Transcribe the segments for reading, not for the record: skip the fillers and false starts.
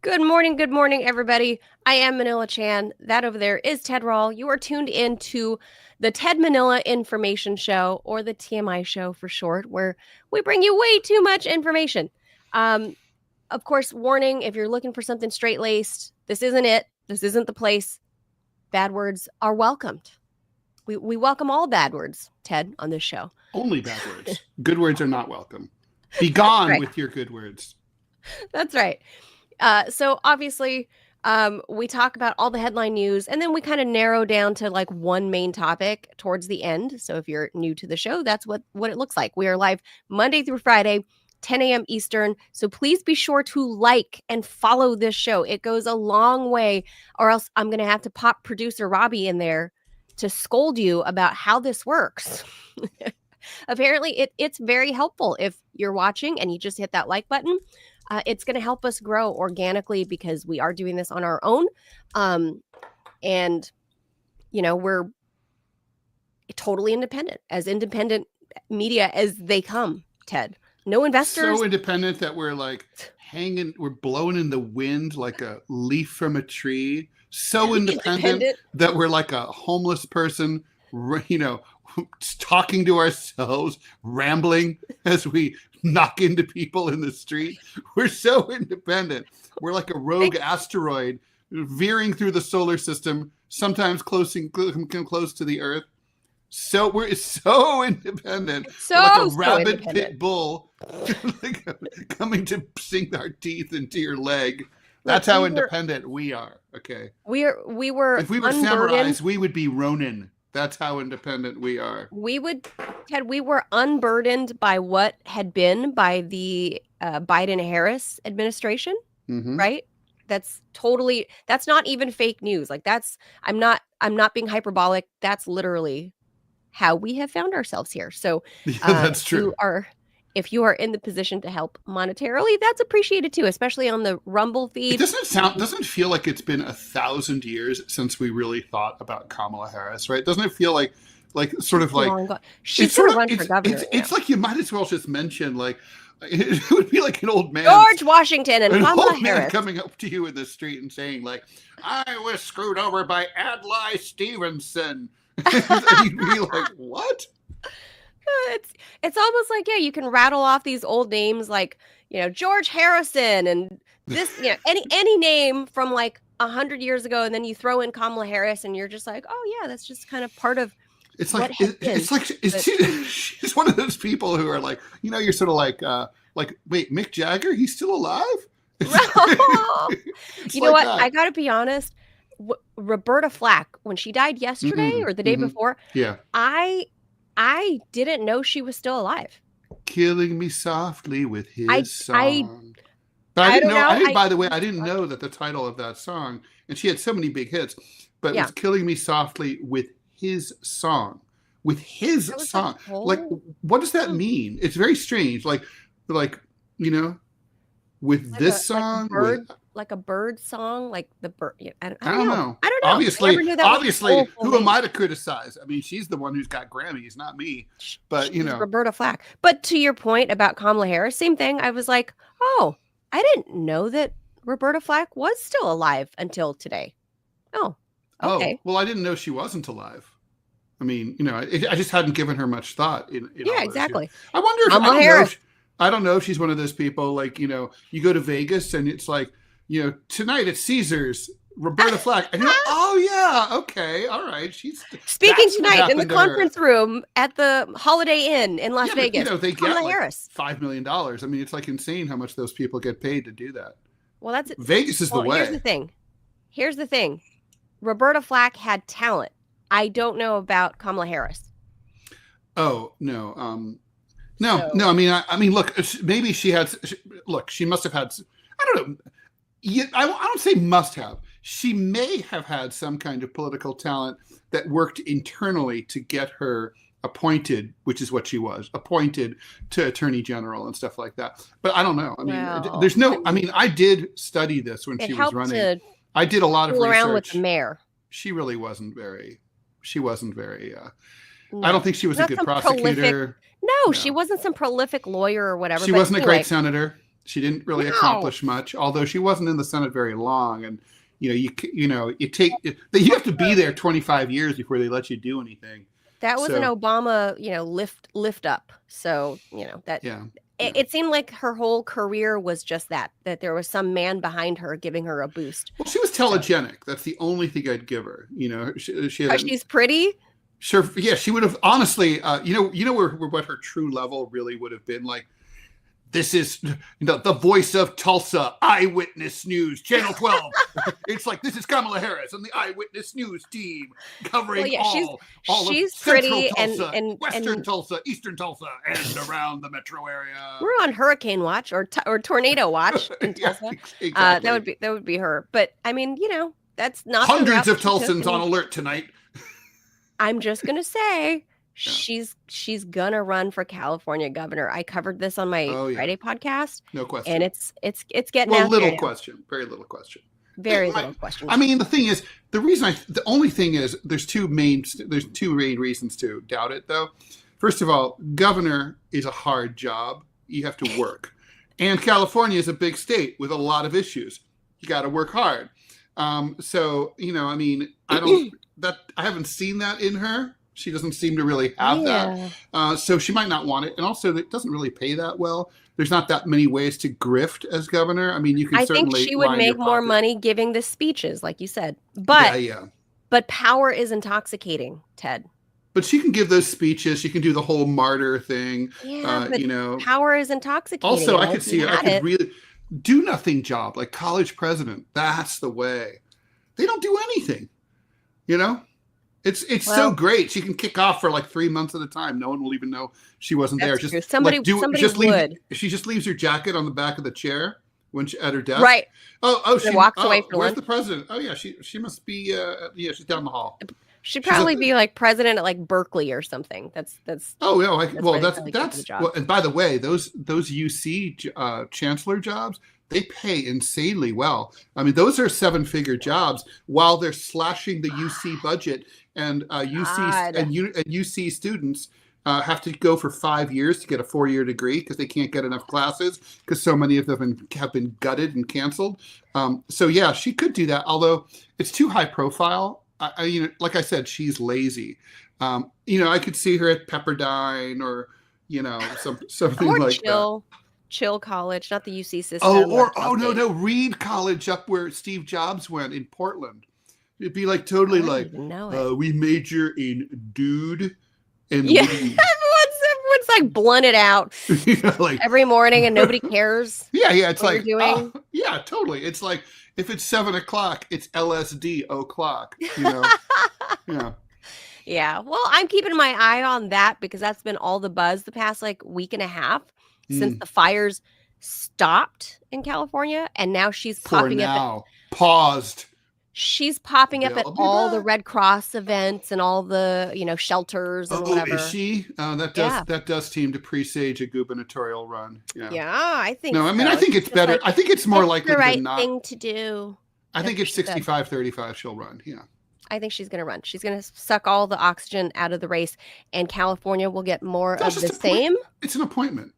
Good morning, everybody. I am Manila Chan. That over there is Ted Rall. You are tuned in to the Ted Manila Information Show, or the TMI Show for short, where we bring you way too much information. Of course, warning, if you're looking for something straight-laced, this isn't it. This isn't the place. Bad words are welcomed. We welcome all bad words, Ted, on this show. Only bad words. Good words are not welcome. Be gone right. with your good words. That's right. So obviously, we talk about all the headline news, and then we kind of narrow down to like one main topic towards the end. So if you're new to the show, that's what it looks like. We are live Monday through Friday, 10 a.m. Eastern. So please be sure to like and follow this show. It goes a long way, or else I'm going to have to pop producer Robbie in there to scold you about how this works. Apparently, it's very helpful if you're watching and you just hit that like button. It's going to help us grow organically because we are doing this on our own. And, we're totally independent media as they come, Ted. No investors. So independent that we're like we're blowing in the wind like a leaf from a tree. So independent that we're like a homeless person, talking to ourselves, rambling as we knock into people in the street. We're so independent. We're like a rogue asteroid veering through the solar system, sometimes close to the Earth. So we're so independent. We're like a rabid pit bull coming to sink our teeth into your leg. That's how independent we are. Okay. We were. If we were samurais, we would be Ronin. That's how independent we are. We were unburdened by what had been by the Biden-Harris administration, right? That's not even fake news. Like I'm not being hyperbolic. That's literally how we have found ourselves here. So that's true. If you are in the position to help monetarily, that's appreciated too, especially on the Rumble feed. It doesn't feel like it's been 1,000 years since we really thought about Kamala Harris, right? Doesn't it feel like sort of like she's going to run for governor? It's like you might as well just mention like it would be like an old man, George Washington and Kamala Harris coming up to you in the street and saying like, "I was screwed over by Adlai Stevenson," and you'd be like, "What?" It's almost like, you can rattle off these old names like, George Harrison and this, any name from like 100 years ago, and then you throw in Kamala Harris and you're just like, oh yeah, that's just kind of part of it's like she's one of those people who are like, you're sort of like wait, Mick Jagger, he's still alive? You know what? I gotta be honest. Roberta Flack, when she died yesterday or the day before, I didn't know she was still alive. Killing me softly with his song. But I didn't know. By the way, I didn't know that the title of that song, and she had so many big hits, but it was Killing Me Softly with his song. With his song. Like, what does that mean? It's very strange. Like with this song. Like a bird song, like the bird. I don't know. Obviously, who am I to criticize? I mean, she's the one who's got Grammys, not me. But she's Roberta Flack. But to your point about Kamala Harris, same thing. I was like, oh, I didn't know that Roberta Flack was still alive until today. Oh, okay. Oh, well, I didn't know she wasn't alive. I mean, I just hadn't given her much thought. Exactly. I wonder if I don't know if she's one of those people like, you go to Vegas and it's like, tonight at Caesars, Roberta Flack. And oh yeah, okay, all right. She's speaking tonight in the conference room at the Holiday Inn in Las Vegas. They get Harris. $5 million. I mean, it's like insane how much those people get paid to do that. Well, that's Vegas is the way. Here's the thing. Roberta Flack had talent. I don't know about Kamala Harris. Oh no, no. I mean, look. Maybe she had. Look, she must have had. I don't know. I don't say must have. She may have had some kind of political talent that worked internally to get her appointed, which is what she was, appointed to Attorney General and stuff like that. But I don't know. I mean, there's no. I mean, I did study this when she was running. I did a lot of research. Around with the mayor. She really wasn't very. I don't think she was a good prosecutor. No, she wasn't some prolific lawyer or whatever. She wasn't a great senator. She didn't really accomplish much, although she wasn't in the Senate very long. And you have to be there 25 years before they let you do anything. That was an Obama, lift up. So, that it seemed like her whole career was just that there was some man behind her giving her a boost. Well, she was telegenic. So. That's the only thing I'd give her. She's pretty. Sure. Yeah, she would have honestly, what her true level really would have been like. This is the voice of Tulsa, Eyewitness News, Channel 12. It's like, this is Kamala Harris and the Eyewitness News team covering all she's of pretty Tulsa, and Western Tulsa, Eastern Tulsa, and around the metro area. We're on hurricane watch or tornado watch in Tulsa. Exactly. That would be her. But I mean, that's not hundreds of Tulsans on alert tonight. I'm just gonna say. She's gonna run for California governor. I covered this on my Friday podcast. No question. And it's getting out little there. Question. Very little question. Very little question. I mean, the thing is, the only thing is, there's two main reasons to doubt it, though. First of all, governor is a hard job. You have to work, and California is a big state with a lot of issues. You got to work hard. So I mean, I haven't seen that in her. She doesn't seem to really have that. So she might not want it. And also, it doesn't really pay that well. There's not that many ways to grift as governor. I mean, you can certainly. I think she would make more money giving the speeches, like you said. But But power is intoxicating, Ted. But she can give those speeches. She can do the whole martyr thing. Yeah, power is intoxicating. Also, I could see her. I could really do nothing job, like college president. That's the way. They don't do anything, It's so great. She can kick off for like 3 months at a time. No one will even know she wasn't there. True. Somebody would. She just leaves her jacket on the back of the chair when she at her desk. Right. She walks away for where's lunch. the president? Oh yeah, she must be. She's down the hall. She'd probably be like president at like Berkeley or something. That's. Oh yeah. That's. Well, and by the way, those UC chancellor jobs. They pay insanely well. I mean, those are 7-figure jobs while they're slashing the UC budget, and UC students have to go for 5 years to get a 4-year degree because they can't get enough classes because so many of them have been gutted and canceled. So yeah, she could do that, although it's too high profile. Like I said, she's lazy. I could see her at Pepperdine or something more like that. Chill college, not the UC system. No, Reed College up where Steve Jobs went in Portland. It'd be like totally like we major in dude and lead. Everyone's like blunted out like like every morning and nobody cares. It's like totally. It's like if it's 7:00, it's LSD o'clock. Yeah. Well, I'm keeping my eye on that because that's been all the buzz the past like week and a half. Since the fires stopped in California, and now she's popping up. Paused. She's popping up at all the Red Cross events and all the shelters and whatever. Is she? That does seem to presage a gubernatorial run. Yeah, I think. No, I mean I think it's better. I think it's more likely the right than not. thing to do. I think it's 65-35. She'll run. Yeah. I think she's going to run. She's going to suck all the oxygen out of the race, and California will get more of the same. It's an appointment.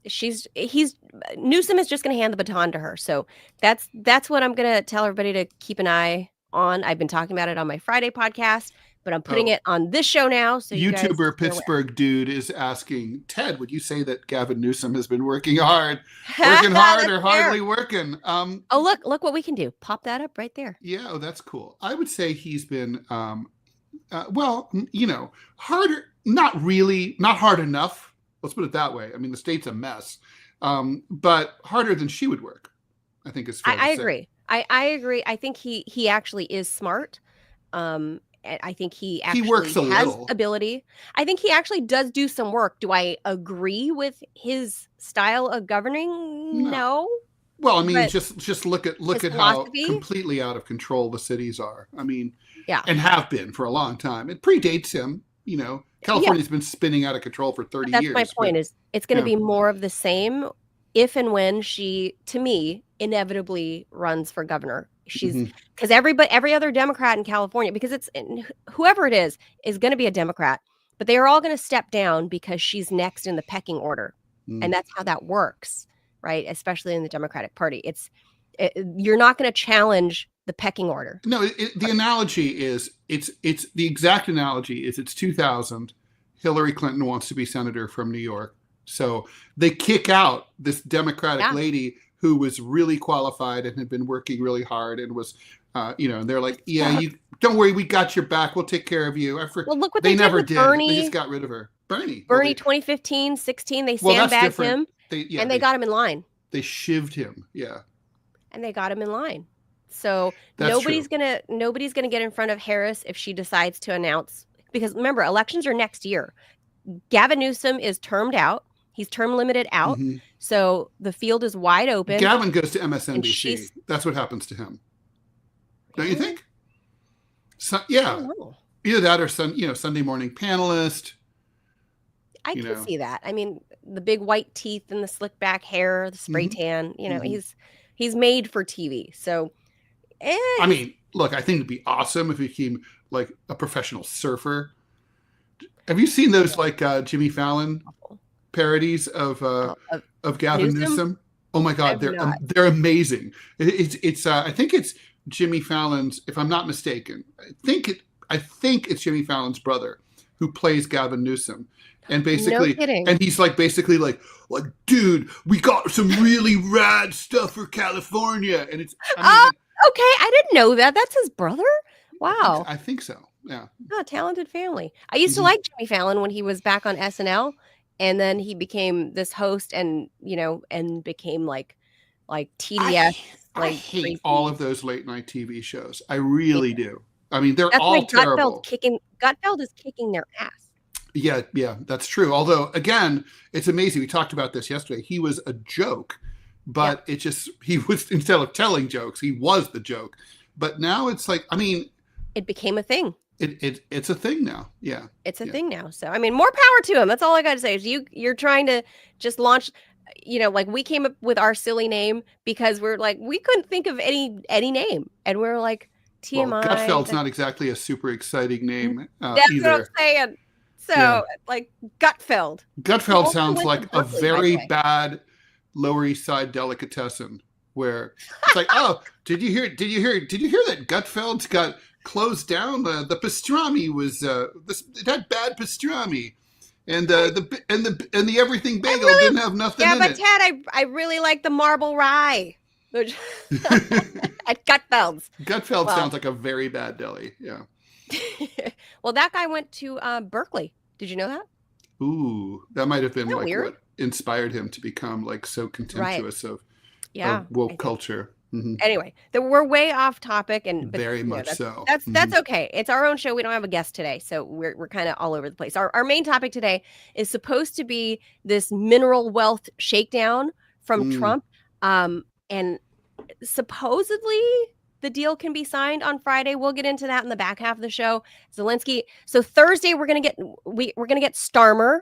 Newsom is just going to hand the baton to her. So that's what I'm going to tell everybody to keep an eye on. I've been talking about it on my Friday podcast, but I'm putting it on this show now. So YouTuber Pittsburgh dude is asking, Ted, would you say that Gavin Newsom has been working hard or hardly working? Look what we can do. Pop that up right there. Yeah. That's cool. I would say he's been, harder, not hard enough. Let's put it that way. I mean, the state's a mess, but harder than she would work, I think is fair to say. Agree. I agree. I think he actually is smart. I think he actually works a has little. Ability. I think he actually does do some work. Do I agree with his style of governing? No. Well, I mean, just look at how completely out of control the cities are. I mean, and have been for a long time. It predates him, California's been spinning out of control for 30 years. That's my point is it's going to be more of the same if and when she, to me, inevitably runs for governor. She's because every other Democrat in California, because it's whoever it is going to be a Democrat, but they are all going to step down because she's next in the pecking order. And that's how that works. right? Especially in the Democratic Party. You're not going to challenge the pecking order. No, the analogy is it's the exact analogy is it's 2000. Hillary Clinton wants to be senator from New York, so they kick out this Democratic lady who was really qualified and had been working really hard and was, and they're like, yeah, you don't worry, we got your back, we'll take care of you. Well, look what they never did. Bernie, they just got rid of her. Bernie, 2015, 16, they sandbagged him, and they got him in line. They shivved him, and they got him in line. So nobody's gonna get in front of Harris if she decides to announce, because remember, elections are next year. Gavin Newsom is termed out. He's term limited out. Mm-hmm. So the field is wide open. Gavin goes to MSNBC. That's what happens to him. Don't you think? So, yeah. Either that or Sunday morning panelist. I can see that. I mean, the big white teeth and the slick back hair, the spray tan, he's made for TV. So I mean, look, I think it'd be awesome if he became like a professional surfer. Have you seen those Jimmy Fallon parodies of Gavin Newsom? Oh my God, they're amazing. It's I think it's Jimmy Fallon's, if I'm not mistaken. I think it's Jimmy Fallon's brother who plays Gavin Newsom. And basically, and he's basically like, dude, we got some really rad stuff for California. And it's okay, I didn't know that. That's his brother. Wow, I think so. Yeah, talented family. I used to like Jimmy Fallon when he was back on SNL, and then he became this host, and and became like TDS. I hate crazy. All of those late night TV shows. I really do. I mean, they're all terrible. Gutfeld is kicking their ass. Yeah, that's true. Although, again, it's amazing. We talked about this yesterday. He was a joke, but he was, instead of telling jokes, he was the joke. But now it's it became a thing. It's a thing now. Yeah. It's a thing now. So, I mean, more power to him. That's all I got to say is you're trying to just launch, we came up with our silly name because we're we couldn't think of any name. And we're like, TMI. Well, Gutfeld's not exactly a super exciting name That's either. what I'm saying. So, Gutfeld. Gutfeld sounds like a very bad Lower East Side delicatessen where it's like, oh, did you hear that Gutfeld's got closed down? The pastrami was it had bad pastrami, and the everything bagel didn't have nothing in it. Yeah, but Ted, I really like the marble rye. At Gutfeld's. Gutfeld sounds like a very bad deli. Yeah. Well, that guy went to Berkeley. Did you know that? Ooh, that might have been what inspired him to become so contemptuous of woke culture. Mm-hmm. Anyway, we're way off topic, very much so. That's okay. It's our own show. We don't have a guest today, so we're kind of all over the place. Our main topic today is supposed to be this mineral wealth shakedown from Trump, and supposedly the deal can be signed on Friday. We'll get into that in the back half of the show. Zelensky. So Thursday we're gonna get Starmer.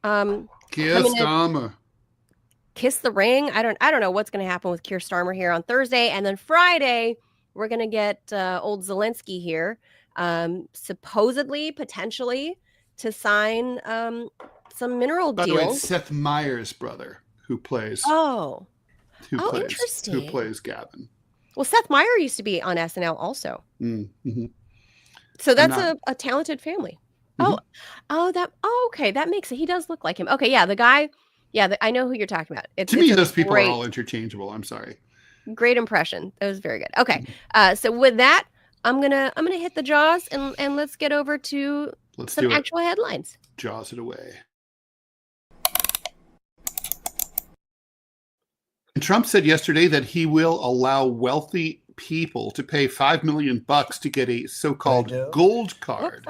Keir Starmer. Kiss the ring. I don't know what's gonna happen with Keir Starmer here on Thursday, and then Friday we're gonna get old Zelensky here, supposedly, potentially, to sign some mineral deals. By the way, it's Seth Meyers' brother who plays. Interesting. Who plays Gavin? Well, Seth Meyers used to be on SNL also. Mm-hmm. So that's a talented family. Mm-hmm. Okay. That makes it. He does look like him. Okay, yeah, the guy. Yeah, I know who you're talking about. To me, those people are all interchangeable. I'm sorry. Great impression. That was very good. Okay, so with that, I'm gonna hit the jaws and let's get over to some actual headlines. Jaws it away. Trump said yesterday that he will allow wealthy people to pay $5 million to get a so-called gold card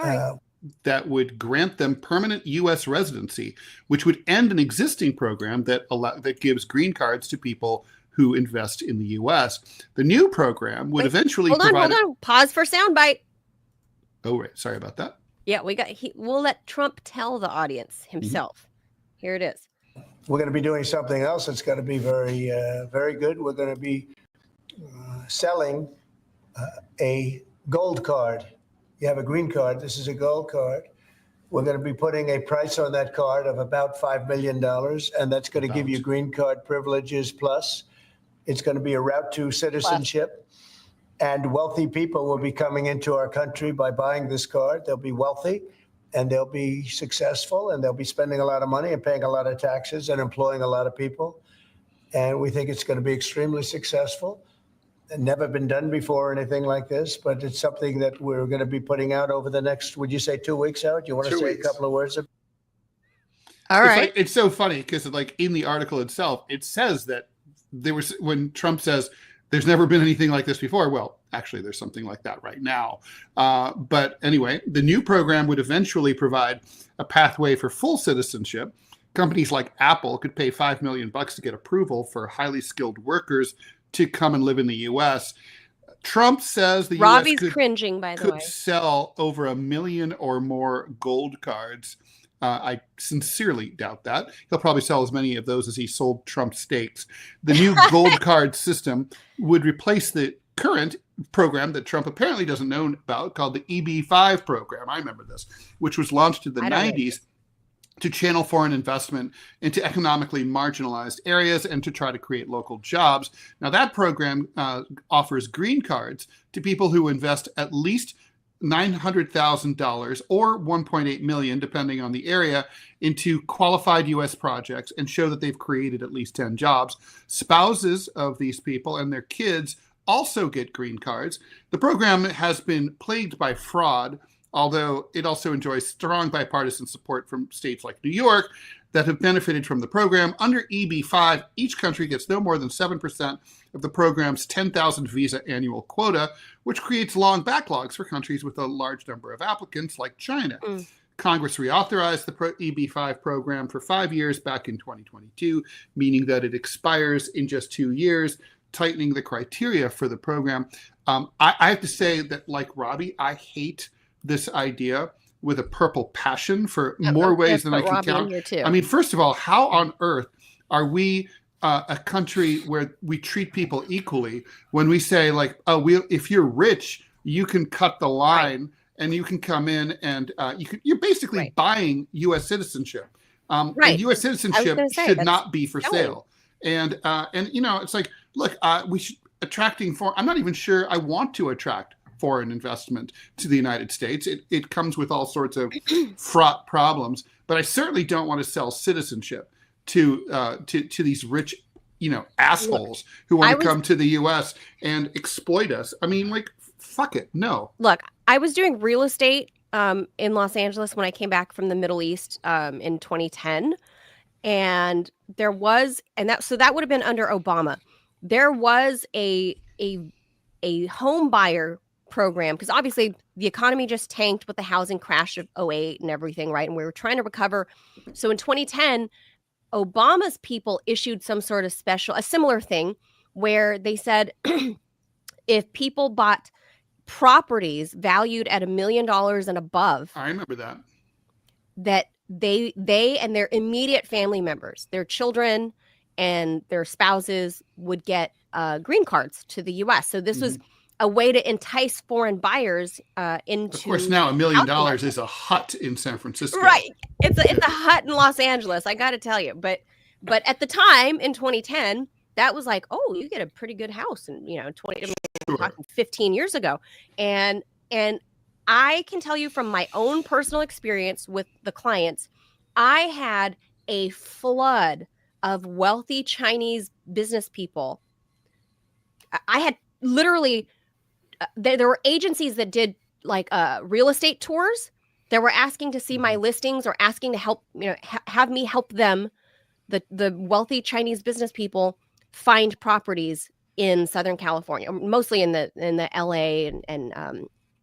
that would grant them permanent U.S. residency, which would end an existing program that gives green cards to people who invest in the U.S. The new program would eventually hold on. Pause for soundbite. Oh, right. Sorry about that. Yeah, we'll let Trump tell the audience himself. Mm-hmm. Here it is. We're going to be doing something else that's going to be very, very good. We're going to be selling a gold card. You have a green card. This is a gold card. We're going to be putting a price on that card of about $5 million, and that's going to give you green card privileges plus. It's going to be a route to citizenship, and wealthy people will be coming into our country by buying this card. They'll be wealthy, and they'll be successful, and they'll be spending a lot of money and paying a lot of taxes and employing a lot of people. And we think it's going to be extremely successful. Never been done before, anything like this, but it's something that we're going to be putting out over the next, would you say 2 weeks, Howard? Do you want to say a couple of words? All right. It's so funny because like in the article itself, it says that there was, when Trump says there's never been anything like this before. Well, actually, there's something like that right now. But anyway, the new program would eventually provide a pathway for full citizenship. Companies like Apple could pay $5 million to get approval for highly skilled workers to come and live in the U.S. Trump says the Robbie's U.S. cringing, by the way. could sell over 1 million or more gold cards. I sincerely doubt that. He'll probably sell as many of those as he sold Trump steaks. The new gold card system would replace the current program that Trump apparently doesn't know about called the EB-5 program. I remember this, which was launched in the 90s. To channel foreign investment into economically marginalized areas and to try to create local jobs. Now, that program offers green cards to people who invest at least $900,000 or $1.8 million, depending on the area, into qualified U.S. projects and show that they've created at least 10 jobs. Spouses of these people and their kids also get green cards. The program has been plagued by fraud, although it also enjoys strong bipartisan support from states like New York that have benefited from the program. Under EB-5, each country gets no more than 7% of the program's 10,000 visa annual quota, which creates long backlogs for countries with a large number of applicants like China. Congress reauthorized the EB-5 program for 5 years back in 2022, meaning that it expires in just 2 years, tightening the criteria for the program. I have to say that, like Robbie, I hate this idea with a purple passion for more ways than I can count. I mean, first of all, how on earth are we a country where we treat people equally when we say like, oh, if you're rich, you can cut the line and you can come in and you're basically buying U.S. citizenship. And U.S. citizenship should not be for sale. And you know, it's like, look, we should attracting foreign. I'm not even sure I want to attract foreign investment to the United States. It comes with all sorts of fraught problems, but I certainly don't want to sell citizenship to these rich, you know, assholes who want to come to the U.S. and exploit us. I mean, like, fuck it, no. Look, I was doing real estate in Los Angeles when I came back from the Middle East in 2010, and there was, so that would have been under Obama. There was a home buyer program, because obviously the economy just tanked with the housing crash of 2008 and everything, right? And we were trying to recover. So in 2010, Obama's people issued some sort of a similar thing where they said if people bought properties valued at $1 million and above, I remember that they and their immediate family members, their children and their spouses would get green cards to the U.S. So this was a way to entice foreign buyers into. Of course, now $1 million is a hut in San Francisco. Right, it's a hut in Los Angeles. I got to tell you, but at the time in 2010, that was like, oh, you get a pretty good house, and you know, talking 15 years ago, and I can tell you from my own personal experience with the clients, I had a flood of wealthy Chinese business people. I had literally. There were agencies that did like real estate tours that were asking to see my listings or asking to help, you know, have me help them, the wealthy Chinese business people, find properties in Southern California, mostly in the LA and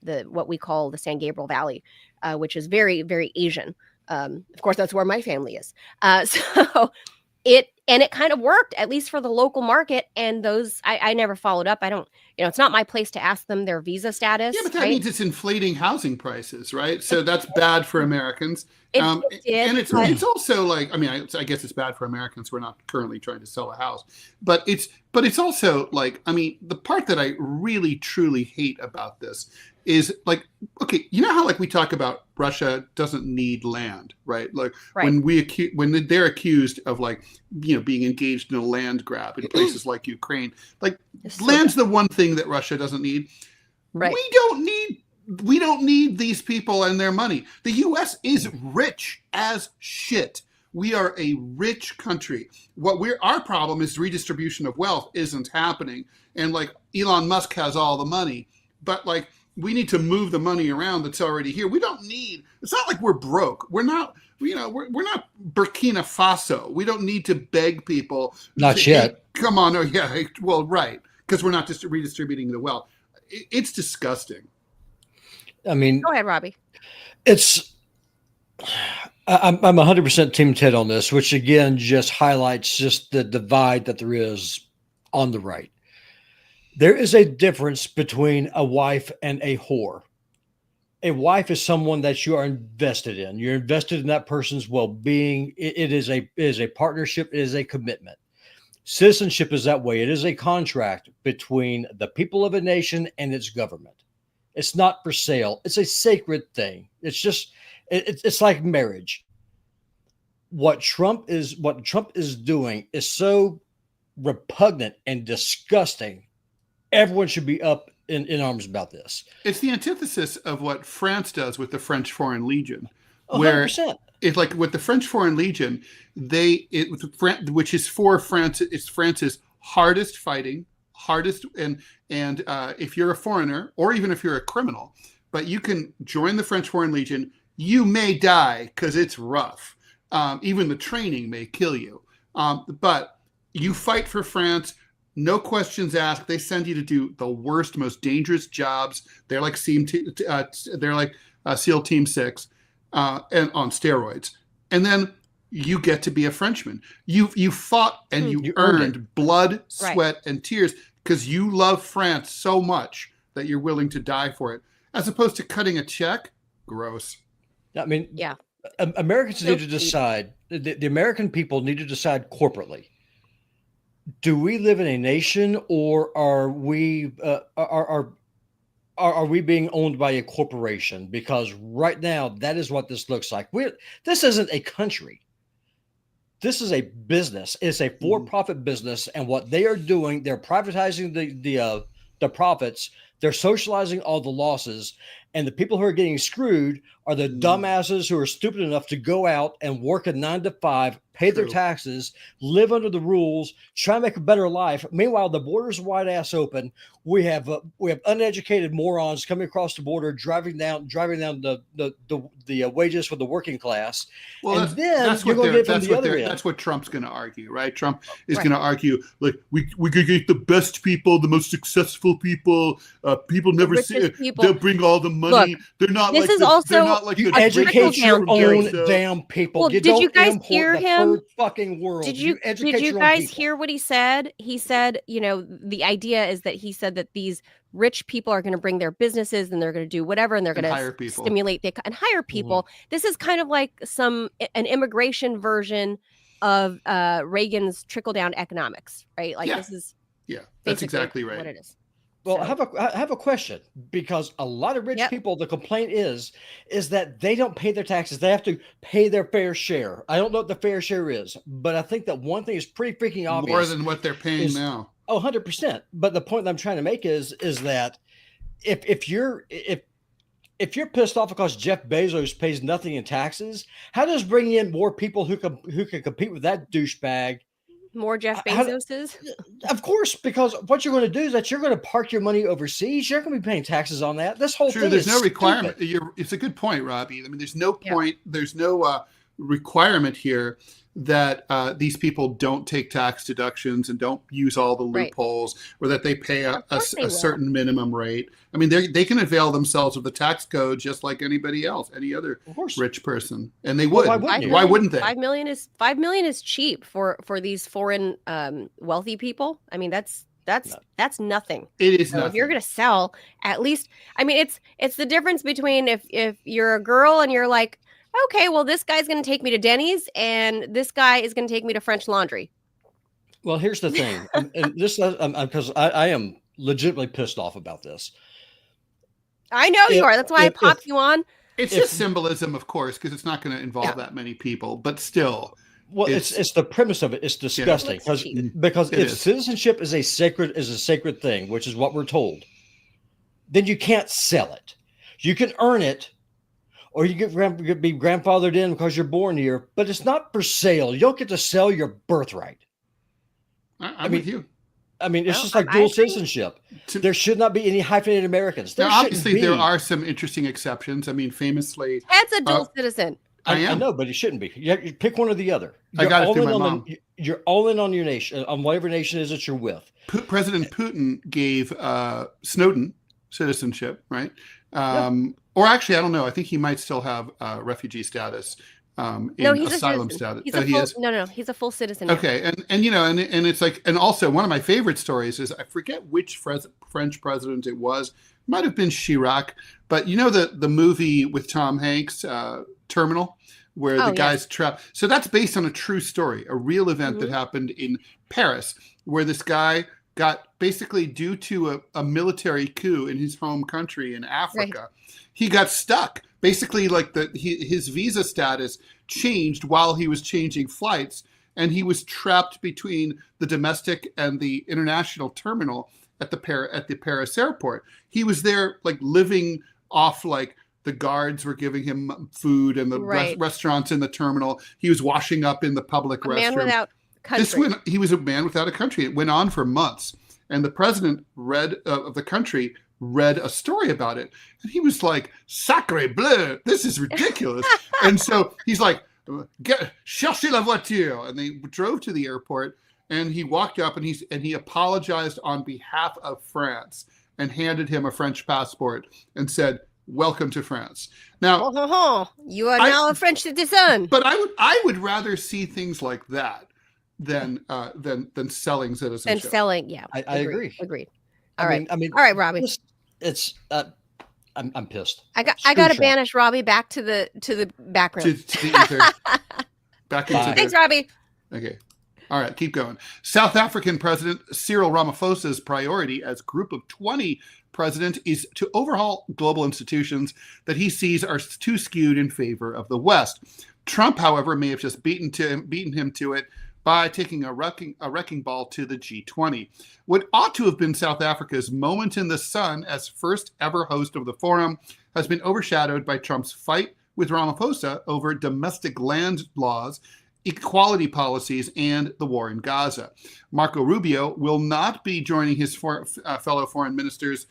the what we call the San Gabriel Valley, which is very, very Asian. Of course, that's where my family is. So And it kind of worked, at least for the local market. And those, I never followed up. I don't, it's not my place to ask them their visa status. Yeah, but that right? means it's inflating housing prices, right? So that's bad for Americans. It did, and it's also like, I mean, I guess it's bad for Americans. We're not currently trying to sell a house, but it's also like, I mean, the part that I really truly hate about this is like, okay, you know how like we talk about Russia doesn't need land, right? Like when they're accused of like, being engaged in a land grab in places like Ukraine, like land's the one thing that Russia doesn't need. Right. We don't need these people and their money. The U.S. is rich as shit. We are a rich country. Our problem is redistribution of wealth isn't happening. And like Elon Musk has all the money, but like we need to move the money around that's already here. It's not like we're broke. We're not, we're not Burkina Faso. We don't need to beg people. Not yet. Hey, come on. Oh yeah. Well, right. Because we're not just redistributing the wealth. It's disgusting. I mean, go ahead, Robbie. I'm 100% Team Ted on this, which again just highlights just the divide that there is on the right. There is a difference between a wife and a whore. A wife is someone that you are invested in. You're invested in that person's well-being. It is a partnership. It is a commitment. Citizenship is that way. It is a contract between the people of a nation and its government. It's not for sale. It's a sacred thing. It's just, it's like marriage. What Trump is doing is so repugnant and disgusting. Everyone should be up in arms about this. It's the antithesis of what France does with the French Foreign Legion, 100%. where it's like with the French Foreign Legion, which is for France, it's France's hardest fighting, and if you're a foreigner or even if you're a criminal, but you can join the French Foreign Legion, you may die because it's rough. Even the training may kill you, but you fight for France. No questions asked. They send you to do the worst, most dangerous jobs. They're like SEAL Team 6, and on steroids. And then you get to be a Frenchman. You fought and you earned blood, sweat, and tears because you love France so much that you're willing to die for it, as opposed to cutting a check. Gross. I mean, yeah. Americans need to decide. The American people need to decide corporately. Do we live in a nation, or are we being owned by a corporation? Because right now, that is what this looks like. This isn't a country. This is a business. It's a for-profit business, and what they are doing, they're privatizing the profits. They're socializing all the losses, and the people who are getting screwed are the dumbasses who are stupid enough to go out and work a 9 to 5, pay their taxes, live under the rules, try to make a better life. Meanwhile, the border's wide ass open. We have uneducated morons coming across the border, driving down the wages for the working class. Well, and that's what Trump's going to argue, right? Trump is going to argue like we could get the best people, the most successful people. People never see. They'll bring all the money. Look, they're not this like is also they're not like you the educate your own so. damn people. Well, you did you guys import hear the him? third fucking world. Did you guys hear what he said? He said, the idea is that he said that these rich people are going to bring their businesses and they're going to do whatever, and they're going to stimulate and hire people. This is kind of like an immigration version of Reagan's trickle-down economics, right? Like this is that's exactly right. What it is. Well, I have a question, because a lot of rich people, the complaint is that they don't pay their taxes. They have to pay their fair share. I don't know what the fair share is, but I think that one thing is pretty freaking obvious. More than what they're paying now. Oh, 100%. But the point that I'm trying to make is that if you're pissed off because Jeff Bezos pays nothing in taxes, how does bringing in more people who can compete with that douchebag? More Jeff Bezoses? Of course, because what you're going to do is that you're going to park your money overseas. You're going to be paying taxes on that. This whole thing there's is no requirement. Stupid. It's a good point, Robbie. I mean, there's no point. There's no requirement here that these people don't take tax deductions and don't use all the loopholes, or that they pay a certain minimum rate. I mean, they can avail themselves of the tax code just like anybody else, any other rich person, and they would. Why wouldn't they? 5 million is cheap for these foreign wealthy people. I mean, that's nothing. It is so nothing. If you're going to sell, at least, I mean, it's the difference between if you're a girl and you're like, okay, well, this guy's going to take me to Denny's and this guy is going to take me to French Laundry. Well, here's the thing, and this because I am legitimately pissed off about this. I know you are. That's why I popped you on. It's just symbolism, of course, because it's not going to involve that many people, but still. Well, it's the premise of it. It's disgusting because if citizenship is a sacred thing, which is what we're told, then you can't sell it. You can earn it, or you get be grandfathered in because you're born here, but it's not for sale. You don't get to sell your birthright. I'm with you. I mean, it's just like dual citizenship. There should not be any hyphenated Americans. Now, obviously, there are some interesting exceptions. I mean, famously, Ted's a dual citizen. I know, but it shouldn't be. You pick one or the other. I got it through my mom. You're all in on your nation, on whatever nation it is that you're with. President Putin gave Snowden citizenship, right? Or actually, I don't know. I think he might still have refugee status. He's asylum a status. He's a full citizen. Now. Okay, and you know, and it's like, and also one of my favorite stories is I forget which French president it was. It might have been Chirac, but you know the movie with Tom Hanks, Terminal, where the guy's trapped. So that's based on a true story, a real event that happened in Paris, where this guy got basically due to a military coup in his home country in Africa. Right. He got stuck. Basically, like his visa status changed while he was changing flights, and he was trapped between the domestic and the international terminal at the Paris airport. He was there, like living off, like the guards were giving him food, and the restaurants in the terminal. He was washing up in the public restroom. Man without country. He was a man without a country. It went on for months, and the president of the country read a story about it, and he was like, "Sacre bleu, this is ridiculous." And so he's like, "Cherchez la voiture," and they drove to the airport, and he walked up and he apologized on behalf of France and handed him a French passport and said, "Welcome to France." Now, you are now a French citizen. But I would rather see things like that than selling citizenship. And selling, I agree. Agreed. All right, Robbie. I'm pissed. I got to banish Robbie back to the background. To the ether. Back into Thanks, Robbie. Okay. All right, keep going. South African President Cyril Ramaphosa's priority as Group of 20 president is to overhaul global institutions that he sees are too skewed in favor of the West. Trump, however, may have just beaten him to it by taking a wrecking ball to the G20. What ought to have been South Africa's moment in the sun as first ever host of the forum has been overshadowed by Trump's fight with Ramaphosa over domestic land laws, equality policies, and the war in Gaza. Marco Rubio will not be joining his fellow foreign ministers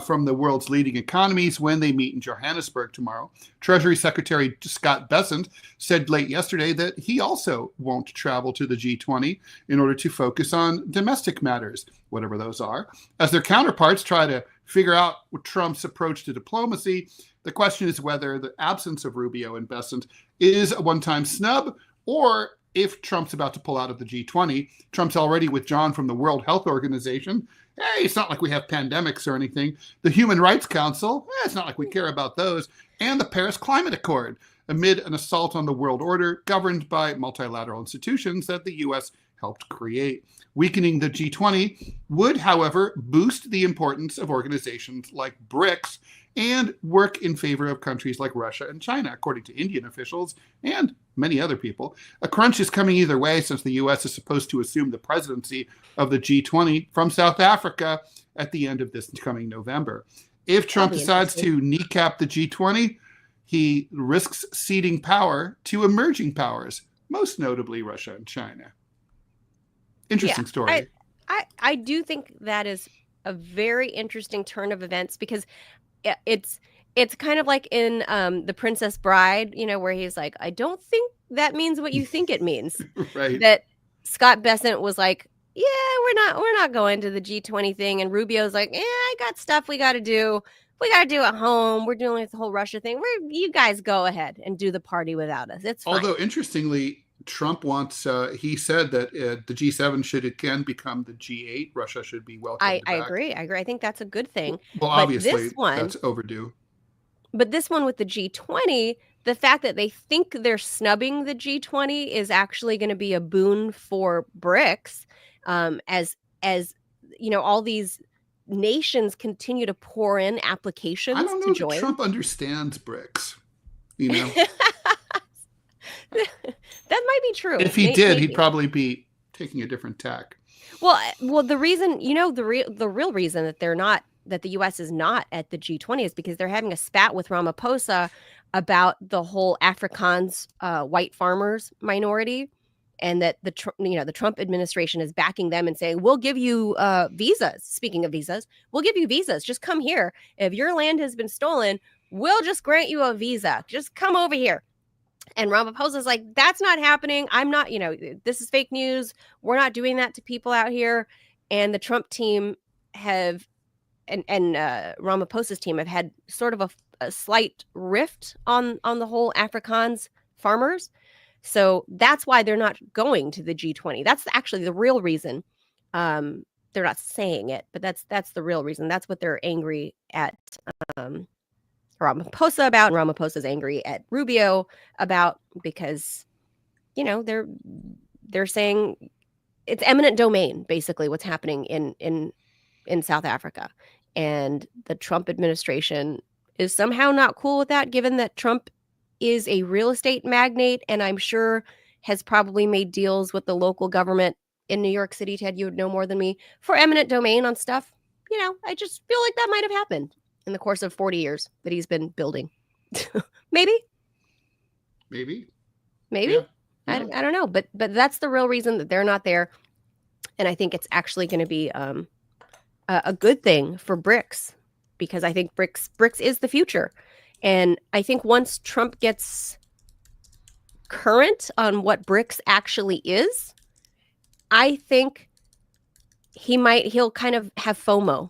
from the world's leading economies when they meet in Johannesburg tomorrow. Treasury Secretary Scott Bessent said late yesterday that he also won't travel to the G20 in order to focus on domestic matters, whatever those are. As their counterparts try to figure out Trump's approach to diplomacy, the question is whether the absence of Rubio and Bessent is a one-time snub, or if Trump's about to pull out of the G20. Trump's already withdrawn from the World Health Organization. Hey, it's not like we have pandemics or anything. The Human Rights Council, it's not like we care about those. And the Paris Climate Accord, amid an assault on the world order governed by multilateral institutions that the U.S. helped create. Weakening the G20 would, however, boost the importance of organizations like BRICS and work in favor of countries like Russia and China, according to Indian officials and many other people. A crunch is coming either way, since the U.S. is supposed to assume the presidency of the G20 from South Africa at the end of this coming November. If Trump decides to kneecap the G20, he risks ceding power to emerging powers, most notably Russia and China. Interesting story. I do think that is a very interesting turn of events, because it's kind of like in The Princess Bride, where he's like, I don't think that means what you think it means. Right. That Scott Bessent was like, yeah, we're not going to the G20 thing. And Rubio's like, I got stuff we got to do. We got to do at home. We're doing this whole Russia thing. You guys go ahead and do the party without us. It's fine. Although, interestingly, Trump wants, he said that the G7 should again become the G8. Russia should be welcomed I back. agree. I think that's a good thing. Well, but obviously, that's overdue. But this one with the G20, the fact that they think they're snubbing the G20 is actually going to be a boon for BRICS, as all these nations continue to pour in applications I don't know to join. that Trump understands BRICS. You know, that might be true. If he did, he'd probably be taking a different tack. Well, the reason, the real reason that the U.S. is not at the G20 is because they're having a spat with Ramaphosa about the whole Afrikaans white farmers minority, and that the Trump administration is backing them and saying, we'll give you visas. Speaking of visas, we'll give you visas. Just come here. If your land has been stolen, we'll just grant you a visa. Just come over here. And Ramaphosa's like, that's not happening. I'm not, this is fake news. We're not doing that to people out here. And the Trump team and Ramaphosa's team have had sort of a slight rift on the whole Afrikaans farmers. So that's why they're not going to the G20. That's actually the real reason. They're not saying it, but that's the real reason. That's what they're angry at Ramaphosa about. Ramaphosa's angry at Rubio about, because they're saying it's eminent domain, basically, what's happening in South Africa. And the Trump administration is somehow not cool with that, given that Trump is a real estate magnate, and I'm sure has probably made deals with the local government in New York City. Ted, you would know more than me, for eminent domain on stuff. I just feel like that might have happened in the course of 40 years that he's been building. Maybe. Yeah. I don't know, but that's the real reason that they're not there. And I think it's actually going to be a good thing for BRICS, because I think BRICS is the future. And I think once Trump gets current on what BRICS actually is, I think he'll kind of have FOMO.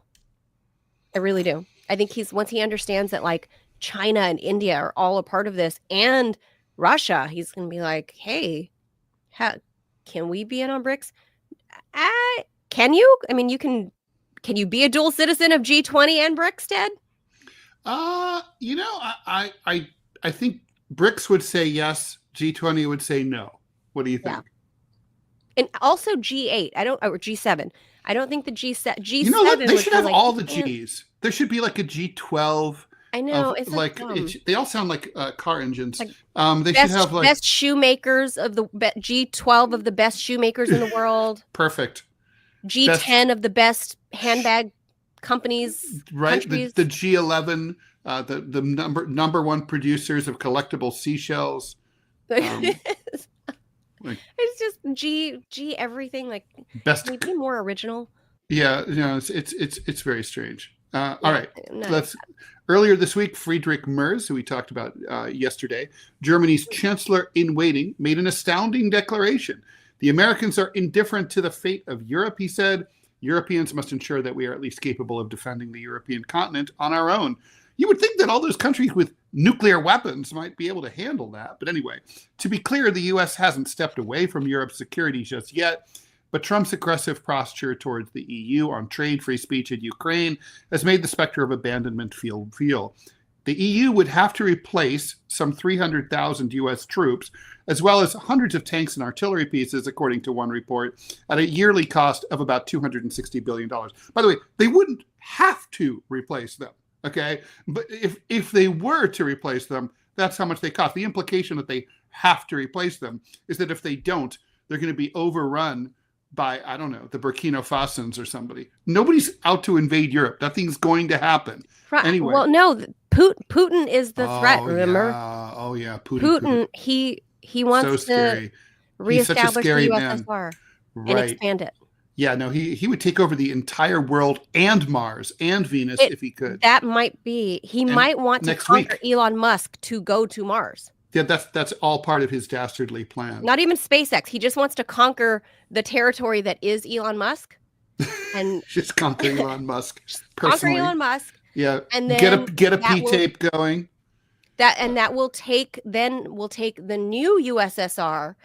I really do. I think once he understands that like China and India are all a part of this, and Russia, he's going to be like, hey, can we be in on BRICS? Can you? I mean, can you be a dual citizen of G20 and BRICS, Ted? I think BRICS would say yes. G20 would say no. What do you think? Yeah. And also G8. Or G7. I don't think the G7. You know what? They should have all the Gs. There should be like a G12. I know. It's like they all sound like car engines. Like they should have like best shoemakers of the G12 of the best shoemakers in the world. Perfect. G10 of the best handbag companies. Right. The G11, the number one producers of collectible seashells. It's just G everything, like best. Can we be more original? Yeah, it's very strange. All right, earlier this week, Friedrich Merz, who we talked about yesterday, Germany's chancellor in waiting, made an astounding declaration. The Americans are indifferent to the fate of Europe, he said. Europeans must ensure that we are at least capable of defending the European continent on our own. You would think that all those countries with nuclear weapons might be able to handle that. But anyway, to be clear, the U.S. hasn't stepped away from Europe's security just yet. But Trump's aggressive posture towards the EU on trade, free speech, and Ukraine has made the specter of abandonment feel real. The EU would have to replace some 300,000 U.S. troops, as well as hundreds of tanks and artillery pieces, according to one report, at a yearly cost of about $260 billion. By the way, they wouldn't have to replace them, okay? But if they were to replace them, that's how much they cost. The implication that they have to replace them is that if they don't, they're going to be overrun by, I don't know, the Burkina Fasons or somebody. Nobody's out to invade Europe. Nothing's going to happen. Right. Anyway. Well, no, Putin is the threat, remember? Yeah. Oh, yeah. Putin. He wants to reestablish the USSR and expand it. Yeah, no, he would take over the entire world and Mars and Venus if he could. That might be. He might want to conquer Elon Musk to go to Mars. Yeah, that's all part of his dastardly plan. Not even SpaceX. He just wants to conquer the territory that is Elon Musk, and just conquer Elon Musk conquer personally. Elon Musk. Yeah, and then get a P tape going. That will take the new USSR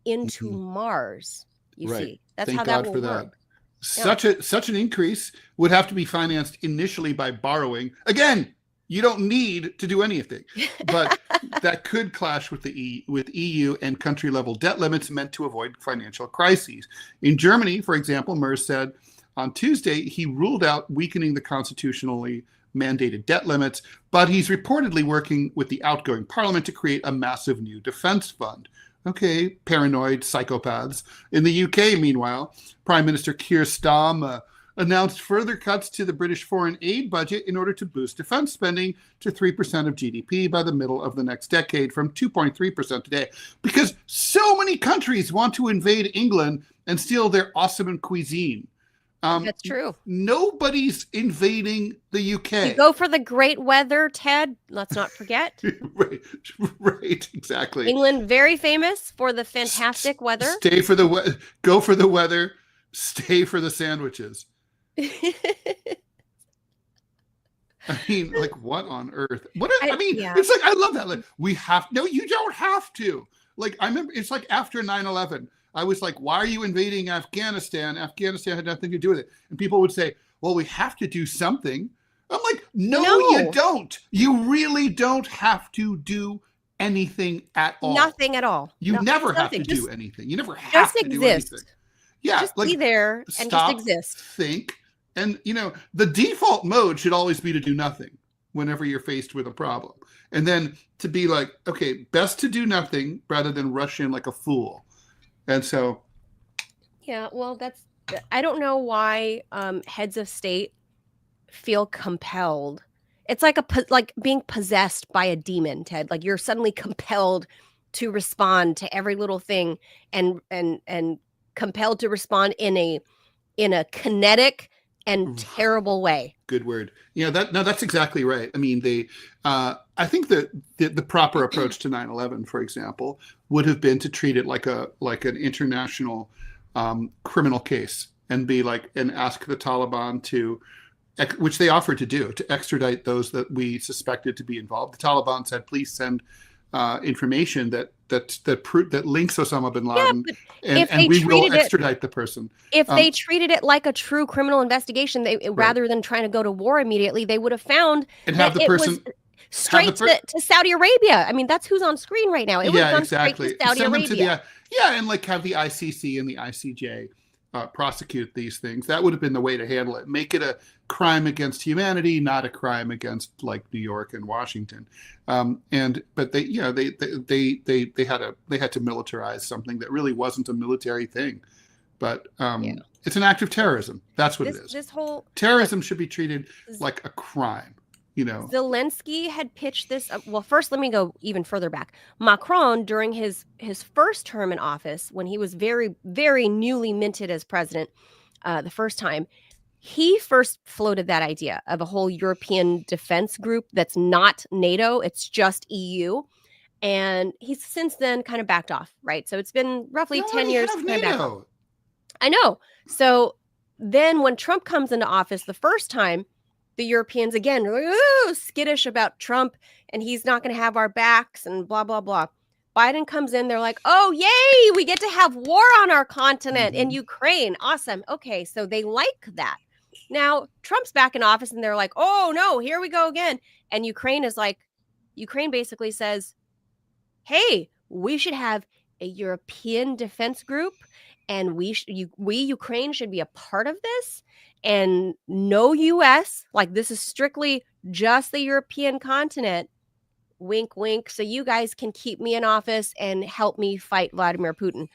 into Mars. You see, that's Thank how God that for will work. Such an increase would have to be financed initially by borrowing. Again, you don't need to do anything, but that could clash with with EU and country level debt limits meant to avoid financial crises. In Germany, for example, Merz said on Tuesday he ruled out weakening the constitutionally mandated debt limits, but he's reportedly working with the outgoing parliament to create a massive new defense fund. Okay, paranoid psychopaths. In the UK, meanwhile, Prime Minister Keir Starmer announced further cuts to the British foreign aid budget in order to boost defense spending to 3% of GDP by the middle of the next decade from 2.3% today. Because so many countries want to invade England and steal their awesome cuisine. That's true. Nobody's invading the UK. You go for the great weather, Ted. Let's not forget. right, exactly. England, very famous for the fantastic weather. Go for the weather. Stay for the sandwiches. I mean, like, what on earth? It's like, I love that. Like, no, you don't have to. Like, I remember, it's like after 9/11. I was like, why are you invading Afghanistan? Afghanistan had nothing to do with it. And people would say, well, we have to do something. I'm like, no, you don't. You really don't have to do anything at all. Nothing at all. You never have to do anything. You never have to do anything. Yeah. Just be there and just exist. Think. And, the default mode should always be to do nothing whenever you're faced with a problem. And then to be like, okay, best to do nothing rather than rush in like a fool. And so, yeah, well, I don't know why heads of state feel compelled. It's like being possessed by a demon, Ted. Like you're suddenly compelled to respond to every little thing and compelled to respond in a kinetic and terrible way. Good word. Yeah, that's exactly right. I mean, I think that the proper approach to 9/11, for example, would have been to treat it like an international criminal case and ask the Taliban to, which they offered to do, to extradite those that we suspected to be involved. The Taliban said, please send information that links Osama bin Laden, and we will extradite the person. If they treated it like a true criminal investigation, rather than trying to go to war immediately, they would have found and have the person straight to Saudi Arabia. I mean, that's who's on screen right now. It would have gone exactly. straight to Saudi Arabia. And have the ICC and the ICJ prosecute these things. That would have been the way to handle it. Make it a crime against humanity, not a crime against like New York and Washington. But they had to militarize something that really wasn't a military thing. But it's an act of terrorism. That's what it is. This whole terrorism should be treated like a crime. Zelensky had pitched this. Well, first, let me go even further back. Macron, during his first term in office, when he was very, very newly minted as president, the first time, he first floated that idea of a whole European defense group that's not NATO, it's just EU. And he's since then kind of backed off, right? So it's been roughly 10 years. I know. So then when Trump comes into office the first time, the Europeans, again, are like, skittish about Trump and he's not going to have our backs and blah, blah, blah. Biden comes in. They're like, oh, yay, we get to have war on our continent in Ukraine. Awesome. Okay, so they like that. Now, Trump's back in office and they're like, oh, no, here we go again. And Ukraine basically says, hey, we should have a European defense group and Ukraine should be a part of this. And no U.S., like this is strictly just the European continent, wink, wink, so you guys can keep me in office and help me fight Vladimir Putin.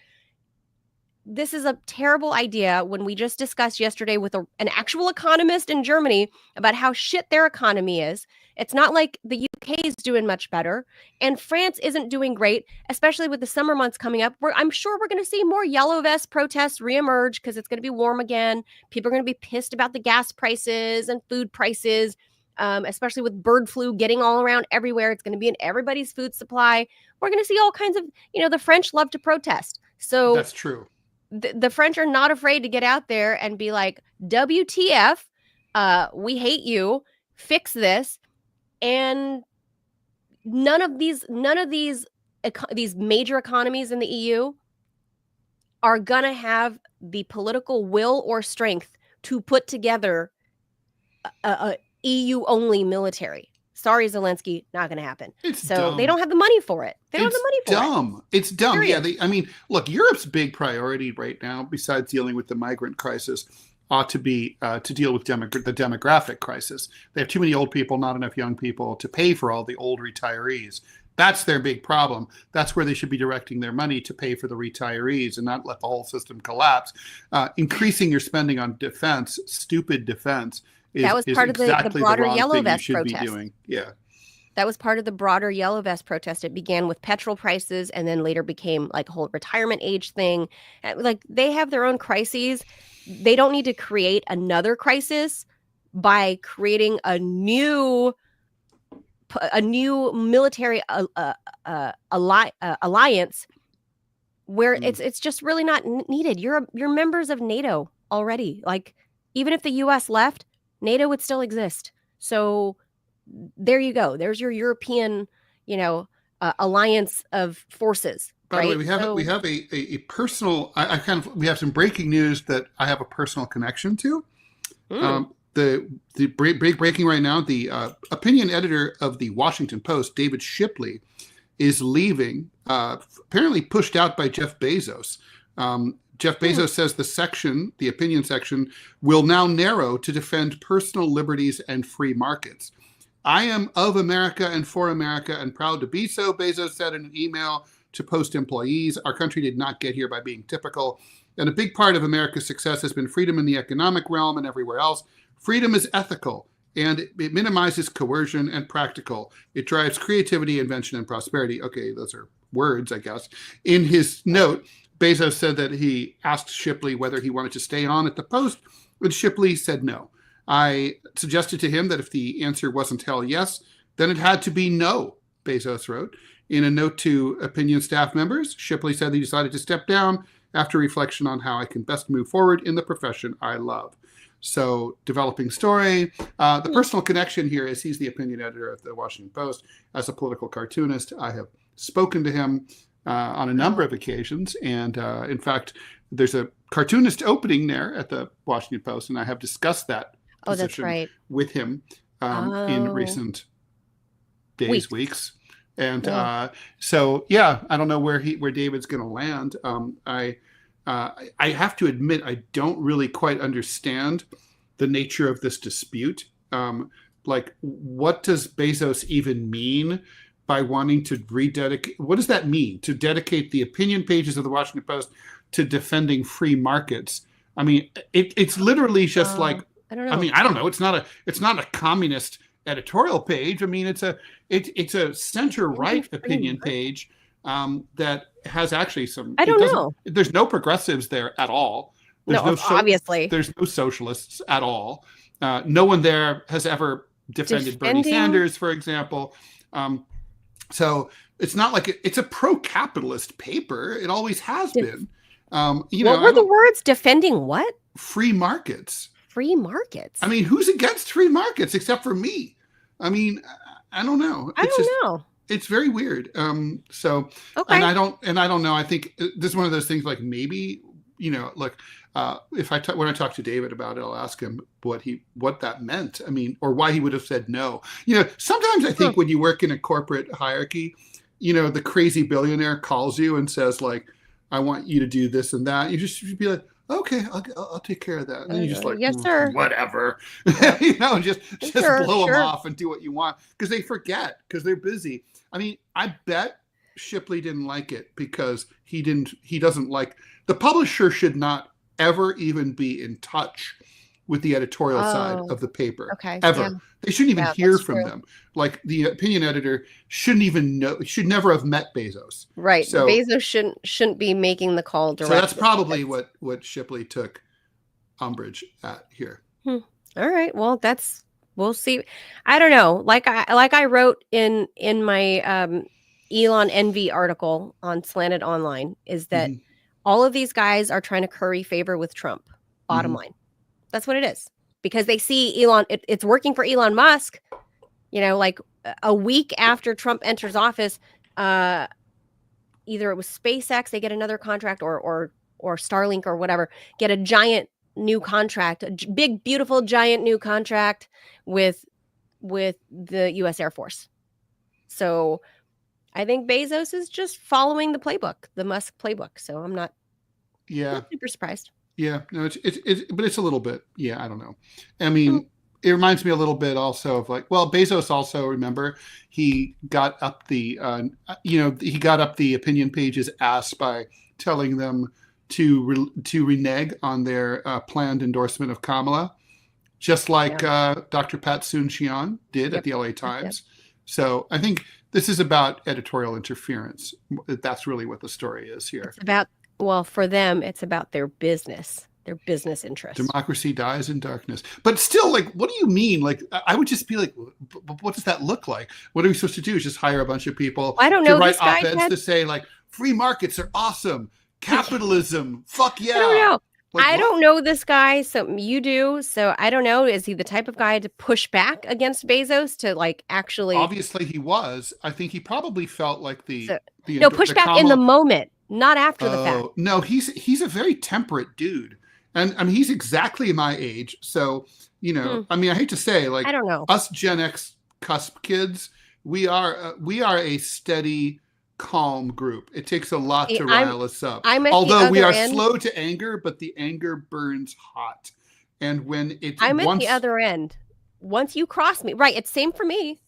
This is a terrible idea when we just discussed yesterday with an actual economist in Germany about how shit their economy is. It's not like the UK is doing much better, and France isn't doing great, especially with the summer months coming up. I'm sure we're going to see more yellow vest protests reemerge because it's going to be warm again. People are going to be pissed about the gas prices and food prices. especially with bird flu getting all around everywhere. It's going to be in everybody's food supply. We're going to see all kinds of, the French love to protest. So that's true. The French are not afraid to get out there and be like, WTF, we hate you, fix this. And none of these major economies in the EU are going to have the political will or strength to put together a EU-only military. Sorry, Zelensky, not going to happen. It's so dumb. They don't have the money for it. They don't have the money for dumb. It's dumb. Period. Yeah, look, Europe's big priority right now, besides dealing with the migrant crisis, ought to be to deal with the demographic crisis. They have too many old people, not enough young people to pay for all the old retirees. That's their big problem. That's where they should be directing their money, to pay for the retirees and not let the whole system collapse. Increasing your spending on defense, stupid defense, that was part of the broader Yellow Vest protest. Yeah. That was part of the broader Yellow Vest protest. It began with petrol prices and then later became like a whole retirement age thing. Like, they have their own crises. They don't need to create another crisis by creating a new military alliance where it's just really not needed. You're members of NATO already. Like, even if the US left, NATO would still exist. So there you go. There's your European, alliance of forces. By the way, we have a personal. We have some breaking news that I have a personal connection to. The breaking right now. The opinion editor of the Washington Post, David Shipley, is leaving. Apparently pushed out by Jeff Bezos. Jeff Bezos says the opinion section, will now narrow to defend personal liberties and free markets. I am of America and for America and proud to be so, Bezos said in an email to Post employees. Our country did not get here by being typical. And a big part of America's success has been freedom in the economic realm and everywhere else. Freedom is ethical, and it minimizes coercion and practical. It drives creativity, invention, and prosperity. Okay, those are words, I guess. In his note, Bezos said that he asked Shipley whether he wanted to stay on at the Post, and Shipley said no. I suggested to him that if the answer wasn't hell yes, then it had to be no, Bezos wrote. In a note to opinion staff members, Shipley said he decided to step down after reflection on how I can best move forward in the profession I love. So, developing story. The personal connection here is he's the opinion editor of the Washington Post. As a political cartoonist, I have spoken to him on a number of occasions. And in fact, there's a cartoonist opening there at the Washington Post, and I have discussed that position with him in recent days, weeks. And so, yeah, I don't know where David's going to land. I have to admit, I don't really quite understand the nature of this dispute. Like, what does Bezos even mean by wanting to rededicate? What does that mean, to dedicate the opinion pages of the Washington Post to defending free markets? I mean, it's literally just like, I don't know. I don't know. It's not a communist editorial page. I mean, it's a center-right opinion page that has actually some. I don't know. There's no progressives there at all. Obviously. There's no socialists at all. No one there has ever defended Bernie Sanders, for example. So it's not like it's a pro-capitalist paper. It always has been. What were the words? Defending what? Free markets. Free markets. I mean, who's against free markets except for me? I mean, I don't know. I don't know. It's very weird. So, okay. And I don't know. I think this is one of those things. Like, maybe, look, when I talk to David about it, I'll ask him what that meant. I mean, or why he would have said no. Sometimes I think when you work in a corporate hierarchy, the crazy billionaire calls you and says, like, I want you to do this and that. You just should be like, okay, I'll take care of that. And then you just like, yes, sir. Whatever, just blow them off and do what you want, because they forget, because they're busy. I mean, I bet Shipley didn't like it because he doesn't like, the publisher should not ever even be in touch with the editorial side of the paper. Okay. Ever. Yeah. They shouldn't even hear from them. Like, the opinion editor should never have met Bezos. Right. So Bezos shouldn't be making the call directly. So that's probably what Shipley took umbrage at here. All right. Well, that's We'll see. I don't know. Like I wrote in my Elon Envy article on Slanted Online, is that all of these guys are trying to curry favor with Trump. Bottom line. That's what it is. Because they see Elon, it's working for Elon Musk. You know, like a week after Trump enters office, either it was SpaceX, they get another contract, or Starlink or whatever, get a giant new contract, a big, beautiful, giant new contract with the U.S. Air Force. So I think Bezos is just following the playbook, the Musk playbook. So I'm not super surprised. Yeah, no, but it's a little bit. Yeah, I don't know. I mean, it reminds me a little bit also of like, well, Bezos also, remember, he got up the opinion page's ass by telling them to renege on their planned endorsement of Kamala, just like Dr. Pat Soon-Shion did at the LA Times. So I think this is about editorial interference. That's really what the story is here. It's about, well, for them, it's about their business interests. Democracy dies in darkness. But still, like, what do you mean? Like, I would just be like, what does that look like? What are we supposed to do? Just hire a bunch of people to write op-eds to say, like, free markets are awesome. Capitalism, fuck yeah. I don't know. Like, I don't know this guy, so you do. So I don't know. Is he the type of guy to push back against Bezos to like actually? Obviously, he was. I think he probably felt like push back in the moment, not after the fact. No, he's a very temperate dude, and I mean he's exactly my age. So you know, I mean, I hate to say, like, I don't know, us Gen X cusp kids, we are a steady, calm group. It takes a lot to rile us up. Although we are slow to anger, but the anger burns hot. And when I'm at the other end. Once you cross me, right? It's same for me.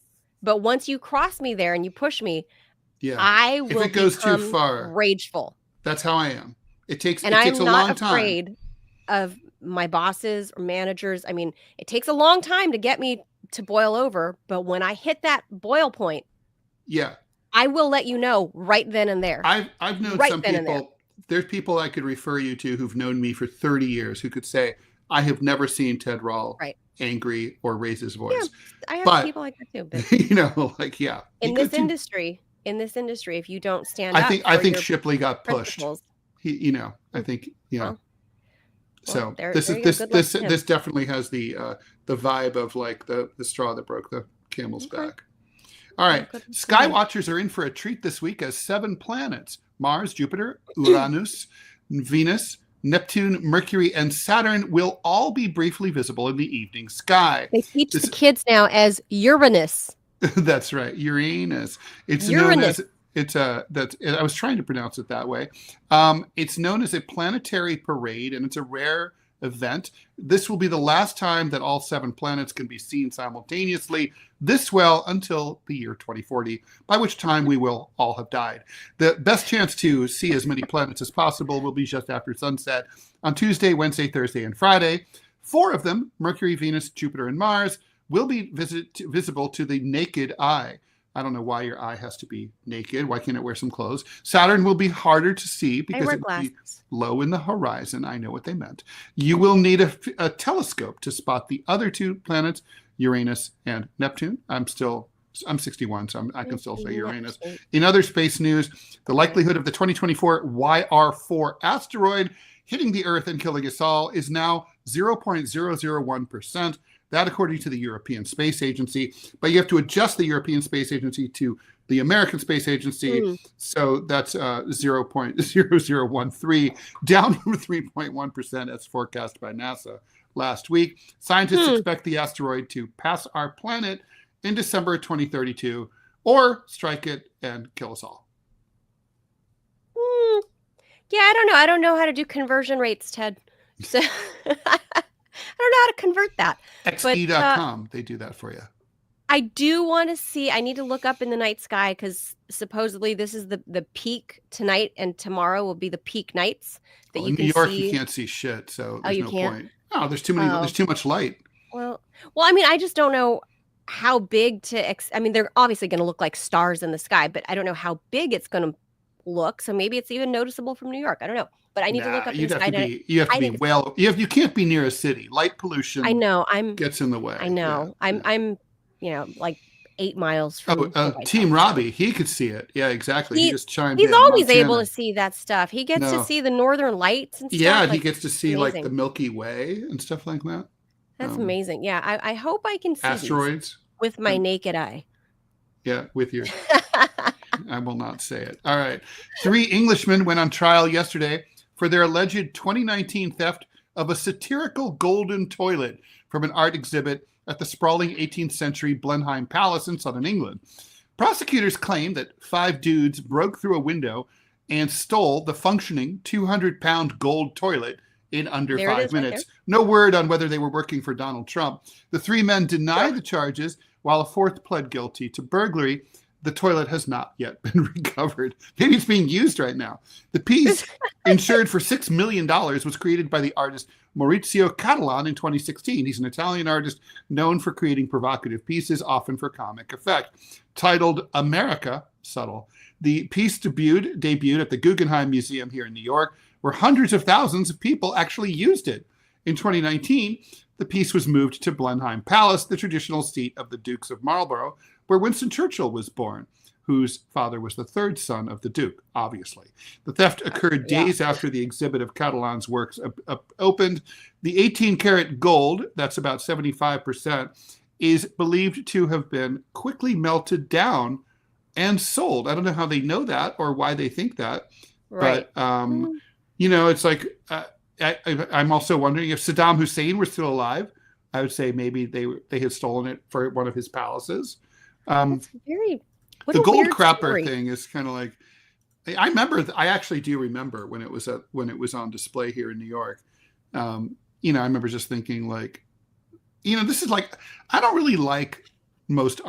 But once you cross me there and you push me, I will. If it goes too far, rageful. That's how I am. It takes a long time. And I'm not afraid of my bosses or managers. I mean, it takes a long time to get me to boil over. But when I hit that boil point, I will let you know right then and there. I've known some people. There's people I could refer you to who've known me for 30 years who could say, I have never seen Ted Rall angry or raise his voice. Yeah, I have people like that too. But you know, like, in this industry, if you don't stand up, I think Shipley got pushed. He, I think, so this definitely has the vibe of like the straw that broke the camel's back. All right. Sky watchers are in for a treat this week as 7 planets, Mars, Jupiter, Uranus, Venus, Neptune, Mercury, and Saturn, will all be briefly visible in the evening sky. They teach the kids now as Uranus. That's right. Uranus. It's Uranus. known as I was trying to pronounce it that way. It's known as a planetary parade, and it's a rare event. This will be the last time that all 7 planets can be seen simultaneously this well until the year 2040, by which time we will all have died. The best chance to see as many planets as possible will be just after sunset on Tuesday, Wednesday, Thursday, and Friday. 4 of them, Mercury, Venus, Jupiter, and Mars, will be visible to the naked eye. I don't know why your eye has to be naked. Why can't it wear some clothes? Saturn will be harder to see because it will be low in the horizon. I know what they meant. You will need a telescope to spot the other 2 planets, Uranus and Neptune. I'm 61, so I can still say Uranus. In other space news, the likelihood of the 2024 YR4 asteroid hitting the Earth and killing us all is now 0.001%. That, according to the European Space Agency. But you have to adjust the European Space Agency to the American Space Agency. So that's 0.0013, down from 3.1% as forecast by NASA last week. Scientists expect the asteroid to pass our planet in December 2032 or strike it and kill us all. Yeah, I don't know. I don't know how to do conversion rates, Ted. So I don't know how to convert that. XE.com, they do that for you. I do want to see, I need to look up in the night sky because supposedly this is the peak tonight, and tomorrow will be the peak nights that you can see. In New York, you can't see shit, so there's no point. No, there's too much light. Well, I mean, I just don't know how big I mean, they're obviously going to look like stars in the sky, but I don't know how big it's going to look. So maybe it's even noticeable from New York. I don't know. but I need to look up. You have to be well. You can't be near a city. Light pollution. I know. Gets in the way. I know. Yeah. I'm like 8 miles from. Team Robbie, he could see it. Yeah, exactly. He just chimed in. He's always able to see that stuff. He gets to see the northern lights and stuff. Yeah, he gets to see like the Milky Way and stuff like that. That's amazing. Yeah, I hope I can see asteroids with my naked eye. Yeah, with your. I will not say it. All right. 3 Englishmen went on trial yesterday for their alleged 2019 theft of a satirical golden toilet from an art exhibit at the sprawling 18th century Blenheim Palace in southern England. Prosecutors claim that 5 dudes broke through a window and stole the functioning 200-pound gold toilet in under 5 minutes. Right, no word on whether they were working for Donald Trump. The 3 men deny the charges, while a 4th pled guilty to burglary. The toilet has not yet been recovered. Maybe it's being used right now. The piece, insured for $6 million, was created by the artist Maurizio Catalan in 2016. He's an Italian artist known for creating provocative pieces, often for comic effect. Titled America, subtle, the piece debuted at the Guggenheim Museum here in New York, where hundreds of thousands of people actually used it. In 2019, the piece was moved to Blenheim Palace, the traditional seat of the Dukes of Marlborough, where Winston Churchill was born, whose father was the 3rd son of the Duke, obviously. The theft occurred days after the exhibit of Catalan's works opened. The 18-karat gold, that's about 75%, is believed to have been quickly melted down and sold. I don't know how they know that or why they think that. Right. But, it's like... I'm also wondering if Saddam Hussein were still alive. I would say maybe they had stolen it for one of his palaces. The gold crapper thing is kind of like, I actually do remember when it was on display here in New York. I remember just thinking like, this is like, I don't really like most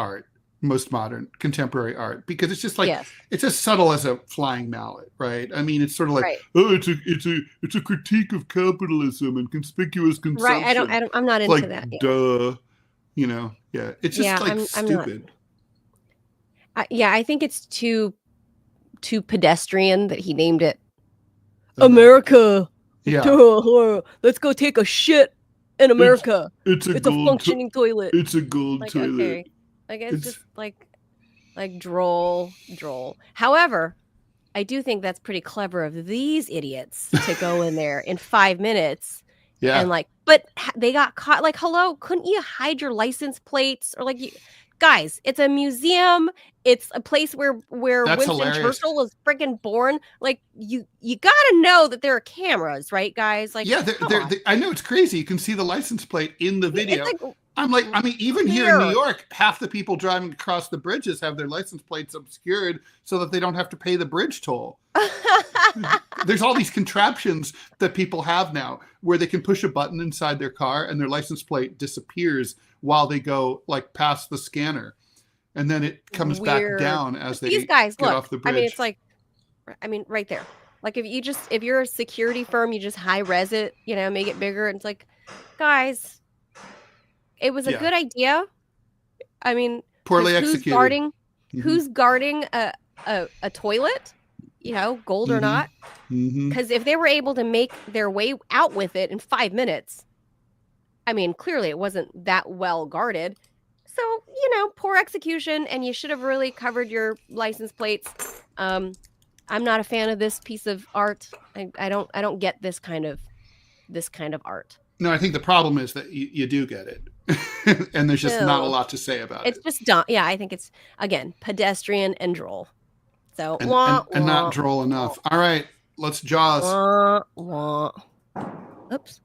modern contemporary art because it's just like it's as subtle as a flying mallet, right? I mean, it's sort of like it's a critique of capitalism and conspicuous consumption. Right. I'm not into that. Duh. It's just stupid. I think it's too pedestrian that he named it America. Yeah. Let's go take a shit in America. It's a functioning toilet. It's a gold toilet. Okay. Like it's just like droll. However, I do think that's pretty clever of these idiots to go in there in 5 minutes. Yeah. And but they got caught. Like, hello, couldn't you hide your license plates or guys? It's a museum. It's a place where Winston Churchill was freaking born. Like you gotta know that there are cameras, right, guys? Like, I know it's crazy. You can see the license plate in the video. Even here in New York, half the people driving across the bridges have their license plates obscured so that they don't have to pay the bridge toll. There's all these contraptions that people have now where they can push a button inside their car and their license plate disappears while they go past the scanner. And then it comes back down as these guys get off the bridge. Right there. Like if you're a security firm, you just high res it, make it bigger. And it's like, guys, it was a good idea. I mean, poorly executed. Who's guarding a toilet? Gold or not? Because if they were able to make their way out with it in 5 minutes, I mean, clearly it wasn't that well guarded. So, poor execution, and you should have really covered your license plates. I'm not a fan of this piece of art. I don't get this kind of art. No, I think the problem is that you do get it. And there's just not a lot to say about it. It's just dumb. Yeah, I think it's, again, pedestrian and droll. So and not droll enough. All right, let's Jaws. Oops.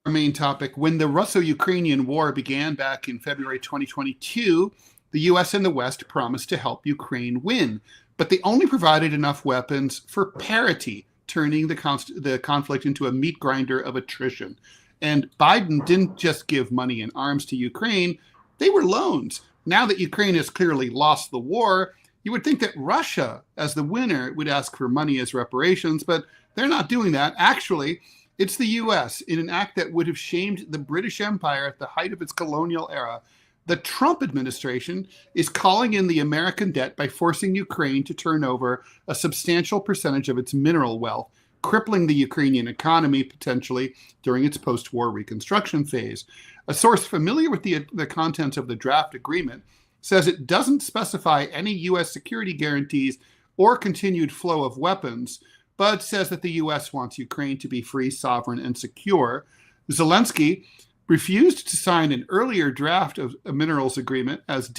Our main topic. When the Russo-Ukrainian War began back in February 2022, the U.S. and the West promised to help Ukraine win, but they only provided enough weapons for parity, turning the conflict into a meat grinder of attrition. And Biden didn't just give money and arms to Ukraine, they were loans. Now that Ukraine has clearly lost the war, you would think that Russia, as the winner, would ask for money as reparations, but they're not doing that. Actually, it's the U.S., in an act that would have shamed the British Empire at the height of its colonial era, The Trump administration is calling in the American debt by forcing Ukraine to turn over a substantial percentage of its mineral wealth, crippling the Ukrainian economy potentially during its post-war reconstruction phase. A source familiar with the contents of the draft agreement says it doesn't specify any U.S. security guarantees or continued flow of weapons, but says that the U.S. wants Ukraine to be free, sovereign, and secure. Zelensky refused to sign an earlier draft of a minerals agreement as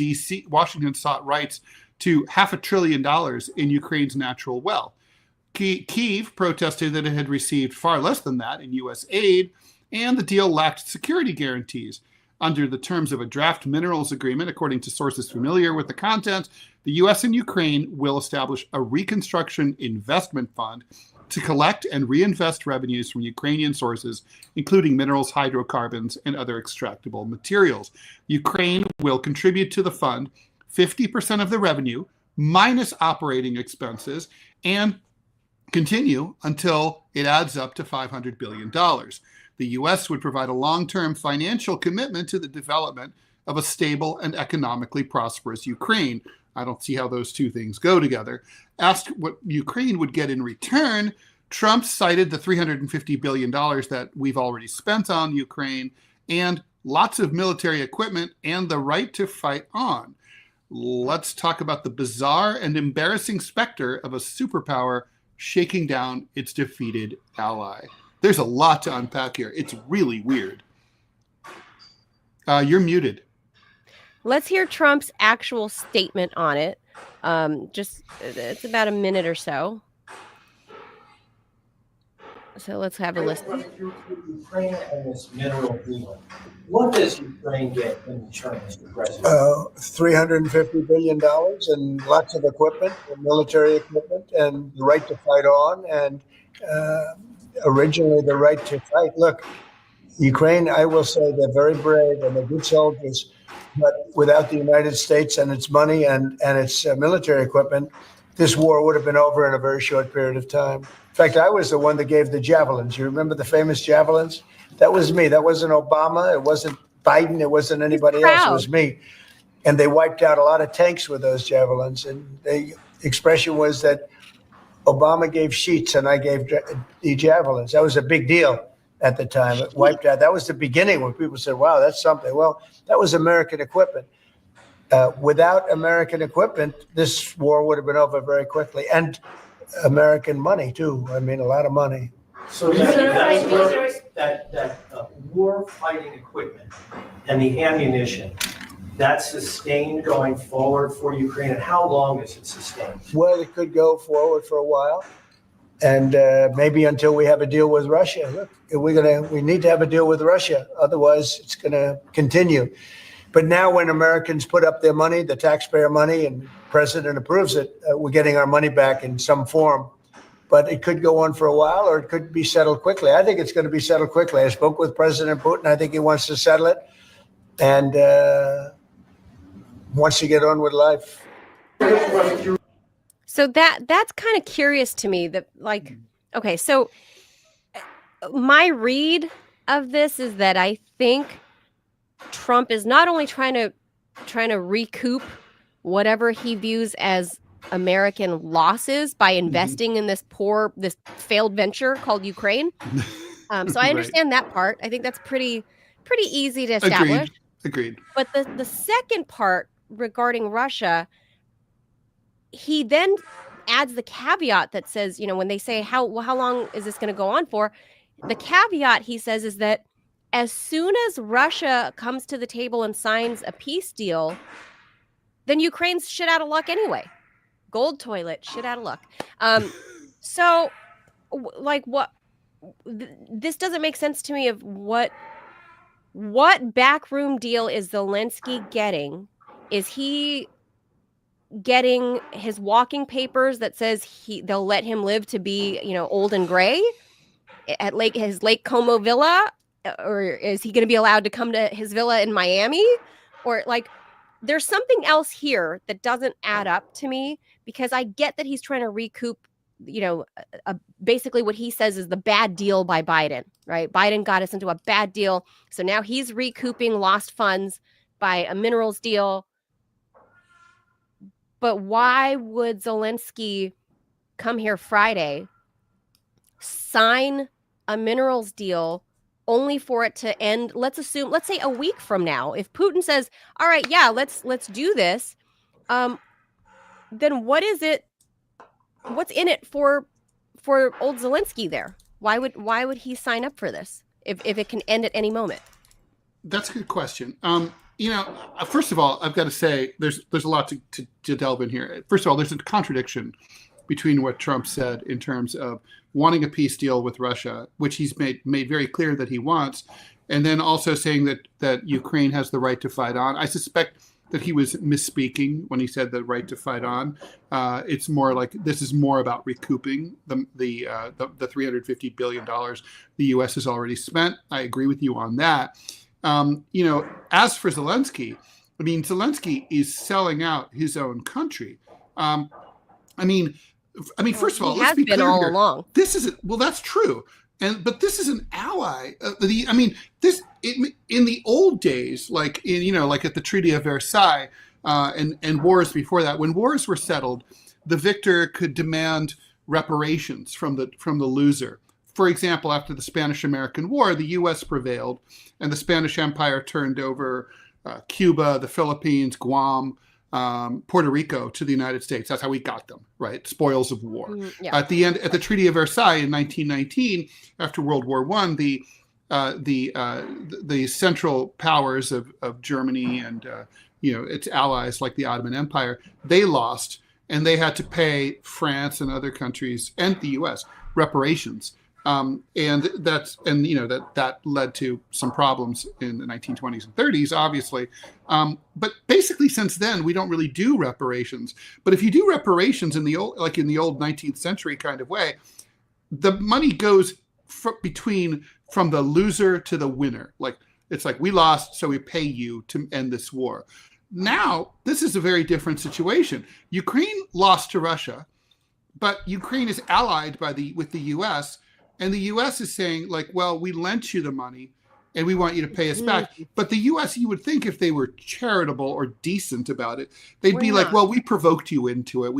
Washington sought rights to $500 billion in Ukraine's natural wealth. Kyiv protested that it had received far less than that in U.S. aid, and the deal lacked security guarantees. Under the terms of a draft minerals agreement, according to sources familiar with the content, the U.S. and Ukraine will establish a reconstruction investment fund to collect and reinvest revenues from Ukrainian sources, including minerals, hydrocarbons, and other extractable materials. Ukraine will contribute to the fund 50% of the revenue minus operating expenses and continue until it adds up to $500 billion. The U.S. would provide a long-term financial commitment to the development of a stable and economically prosperous Ukraine. I don't see how those two things go together. Asked what Ukraine would get in return, Trump cited the $350 billion that we've already spent on Ukraine and lots of military equipment and the right to fight on. Let's talk about the bizarre and embarrassing specter of a superpower shaking down its defeated ally. There's a lot to unpack here. It's really weird. You're muted. Let's hear Trump's actual statement on it. It's about a minute or so. So let's have a listen. Ukraine and this mineral deal. What does Ukraine get in return, Mr. President? $350 billion and lots of equipment, and military equipment, and the right to fight on, and originally the right to fight. Look, Ukraine, I will say, they're very brave and they're good soldiers, but without the United States and its money and its military equipment, this war would have been over in a very short period of time. In fact, I was the one that gave the javelins. You remember the famous javelins? That was me. That wasn't Obama. It wasn't Biden. It wasn't anybody else. It was me. And they wiped out a lot of tanks with those javelins. And the expression was that Obama gave sheets and I gave the javelins. That was a big deal at the time. It wiped out. That was the beginning when people said, wow, that's something. Well, that was American equipment. Without American equipment, this war would have been over very quickly. And American money, too. I mean, a lot of money. So that war fighting equipment and the ammunition, that's sustained going forward for Ukraine. And how long is it sustained? Well, it could go forward for a while. And maybe until we have a deal with Russia. Look, we need to have a deal with Russia. Otherwise, it's going to continue. But now when Americans put up their money, the taxpayer money, and the president approves it, we're getting our money back in some form. But it could go on for a while or it could be settled quickly. I think it's going to be settled quickly. I spoke with President Putin. I think he wants to settle it and wants to get on with life. So that's kind of curious to me that, like, okay, so my read of this is that I think Trump is not only trying to recoup whatever he views as American losses by investing in this failed venture called Ukraine. So I understand that part. I think that's pretty easy to establish. Agreed. But the second part regarding Russia, he then adds the caveat that says, when they say how long is this going to go on for, the caveat he says is that as soon as Russia comes to the table and signs a peace deal, then Ukraine's shit out of luck anyway. Gold toilet, shit out of luck. So, like, what? This doesn't make sense to me. Of what backroom deal is Zelensky getting? Is he getting his walking papers that says they'll let him live to be, old and gray at his Lake Como villa? Or is he going to be allowed to come to his villa in Miami? Or, like, there's something else here that doesn't add up to me, because I get that he's trying to recoup, basically what he says is the bad deal by Biden, right? Biden got us into a bad deal. So now he's recouping lost funds by a minerals deal. But why would Zelensky come here Friday, sign a minerals deal only for it to end, let's say a week from now? If Putin says, all right, yeah, let's do this, then what's in it for old Zelensky there? Why would he sign up for this if it can end at any moment? That's a good question. First of all, I've got to say there's a lot to delve in here. First of all, there's a contradiction between what Trump said in terms of wanting a peace deal with Russia, which he's made very clear that he wants, and then also saying that Ukraine has the right to fight on. I suspect that he was misspeaking when he said the right to fight on. It's more like this is more about recouping the $350 billion the U.S. has already spent. I agree with you on that. As for Zelensky, I mean, Zelensky is selling out his own country. First of all, let's be clear here. Along. This is that's true. But this is an ally. In the old days, like at the Treaty of Versailles and wars before that, when wars were settled, the victor could demand reparations from the loser. For example, after the Spanish-American War, the U.S. prevailed, and the Spanish Empire turned over Cuba, the Philippines, Guam, Puerto Rico to the United States. That's how we got them, right? Spoils of war. Yeah. At the Treaty of Versailles in 1919, after World War I, the central powers of Germany and its allies like the Ottoman Empire, they lost, and they had to pay France and other countries and the U.S. reparations. That led to some problems in the 1920s and 30s, obviously. But basically, since then, we don't really do reparations. But if you do reparations in the old 19th century kind of way, the money goes from the loser to the winner. Like it's like we lost, so we pay you to end this war. Now, this is a very different situation. Ukraine lost to Russia, but Ukraine is allied with the U.S., and the U.S. is saying, like, well, we lent you the money and we want you to pay us back. But the U.S., you would think if they were charitable or decent about it, they'd be like, well, we provoked you into it.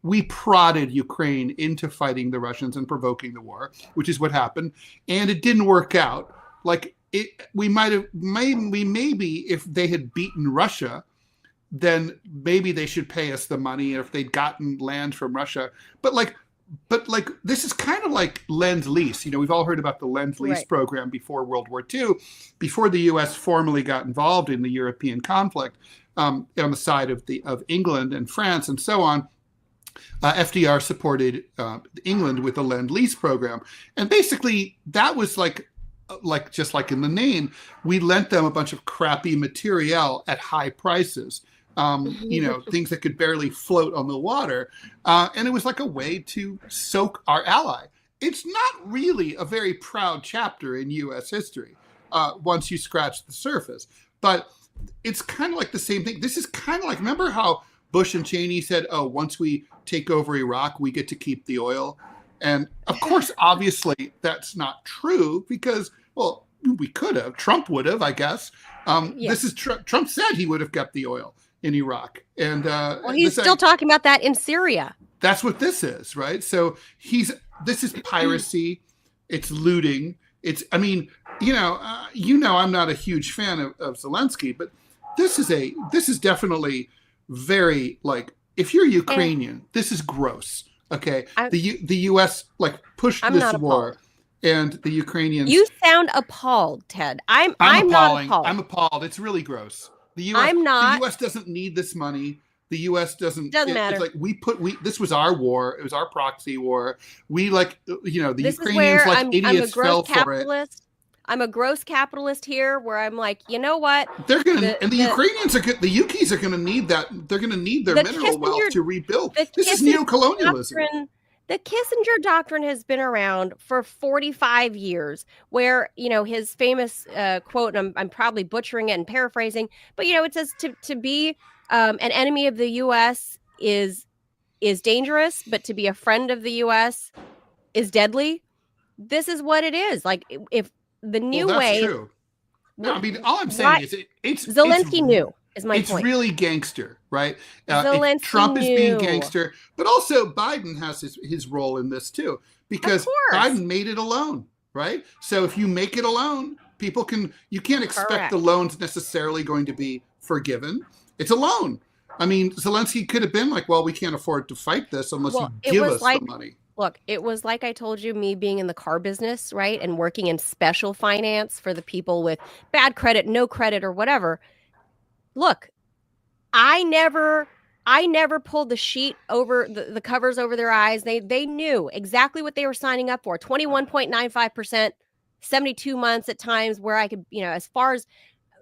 We prodded Ukraine into fighting the Russians and provoking the war, which is what happened. And it didn't work out. Like maybe if they had beaten Russia, then maybe they should pay us the money if they'd gotten land from Russia. But this is kind of like Lend-Lease. We've all heard about the Lend-Lease program before World War II, before the U.S. formally got involved in the European conflict on the side of England and France and so on. FDR supported England with the Lend-Lease program, and basically that was like just like in the name, we lent them a bunch of crappy materiel at high prices. Things that could barely float on the water. And it was like a way to soak our ally. It's not really a very proud chapter in U.S. history once you scratch the surface. But it's kind of like the same thing. This is kind of like, remember how Bush and Cheney said, once we take over Iraq, we get to keep the oil? And of course, obviously, that's not true because, well, we could have. Trump would have, I guess. This is Trump said he would have kept the oil in Iraq. And he's still talking about that in Syria. That's what this is, right? So this is piracy. It's looting. I'm not a huge fan of Zelensky, but this is definitely very, like, if you're Ukrainian, this is gross. Okay. The U.S. pushed this war. And the Ukrainians. You sound appalled, Ted. I'm not appalled. I'm appalled. It's really gross. The U.S. doesn't need this money. The U.S. doesn't matter. It's like this was our war. It was our proxy war. The Ukrainians idiots fell for it. I'm a gross capitalist here, where I'm like, you know what? They're gonna the Ukrainians are good. The Ukis are gonna need that. They're gonna need their mineral wealth to rebuild. This is neocolonialism. The Kissinger doctrine has been around for 45 years, where, his famous quote, and I'm probably butchering it and paraphrasing, but, it says to be an enemy of the U.S. is dangerous, but to be a friend of the U.S. is deadly. This is what it is. Like, if the new way. True. No, I mean, all I'm saying is it's Zelensky knew. Is my it's point. really gangster, right? Zelensky Trump is being knew. gangster, but also Biden has his role in this too, because Biden made it alone, right? So if you make it alone, you can't expect the loan's necessarily going to be forgiven. It's a loan. I mean, Zelensky could have been like, well, we can't afford to fight this unless you give us the money. Look, it was like I told you, me being in the car business, right? And working in special finance for the people with bad credit, no credit, or whatever. Look, I never pulled the sheet over the covers over their eyes. They knew exactly what they were signing up for. 21.95%, 72 months at times, where I could, as far as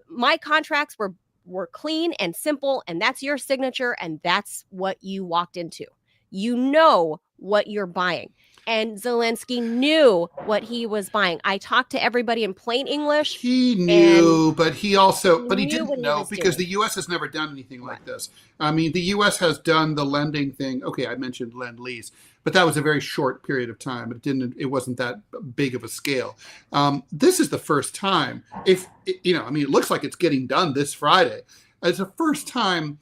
my contracts were clean and simple, and that's your signature, and that's what you walked into. You know what you're buying. And Zelensky knew what he was buying. I talked to everybody in plain English. He knew, but he didn't know because the U.S. has never done anything like this. I mean, the U.S. has done the lending thing. Okay, I mentioned Lend-Lease, but that was a very short period of time. It wasn't that big of a scale. This is the first time. It looks like it's getting done this Friday. It's the first time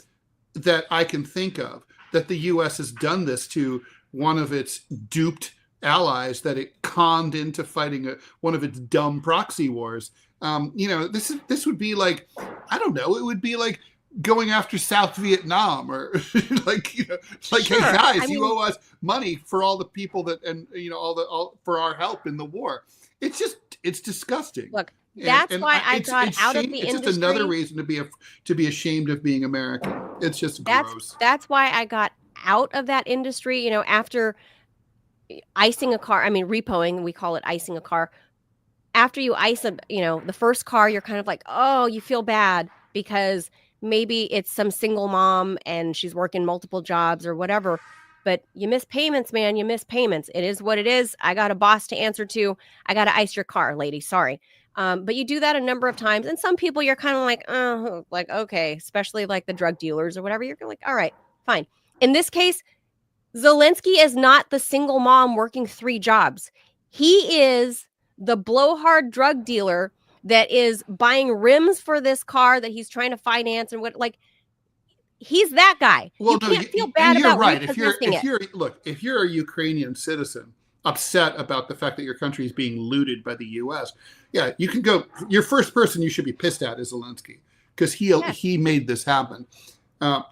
that I can think of that the U.S. has done this to one of its duped allies that it conned into fighting one of its dumb proxy wars. This would be like, I don't know, it would be like going after South Vietnam or hey guys, you owe us money for all the people all for our help in the war. It's disgusting. Look, that's why I got out of the industry. It's just another reason to be ashamed of being American. It's just gross. That's why I got out of that industry, after icing a car. I mean, repoing, we call it icing a car. After you ice the first car, you're kind of like, oh, you feel bad because maybe it's some single mom and she's working multiple jobs or whatever, but you miss payments, man. You miss payments. It is what it is. I got a boss to answer to. I got to ice your car, lady. Sorry. But you do that a number of times. And some people you're kind of like, okay, especially like the drug dealers or whatever. You're like, all right, fine. In this case, Zelensky is not the single mom working 3 jobs. He is the blowhard drug dealer that is buying rims for this car that he's trying to finance and he's that guy. Well, you can't feel bad about right. If you're a Ukrainian citizen upset about the fact that your country is being looted by the U.S., yeah, you can go. Your first person you should be pissed at is Zelensky because he made this happen.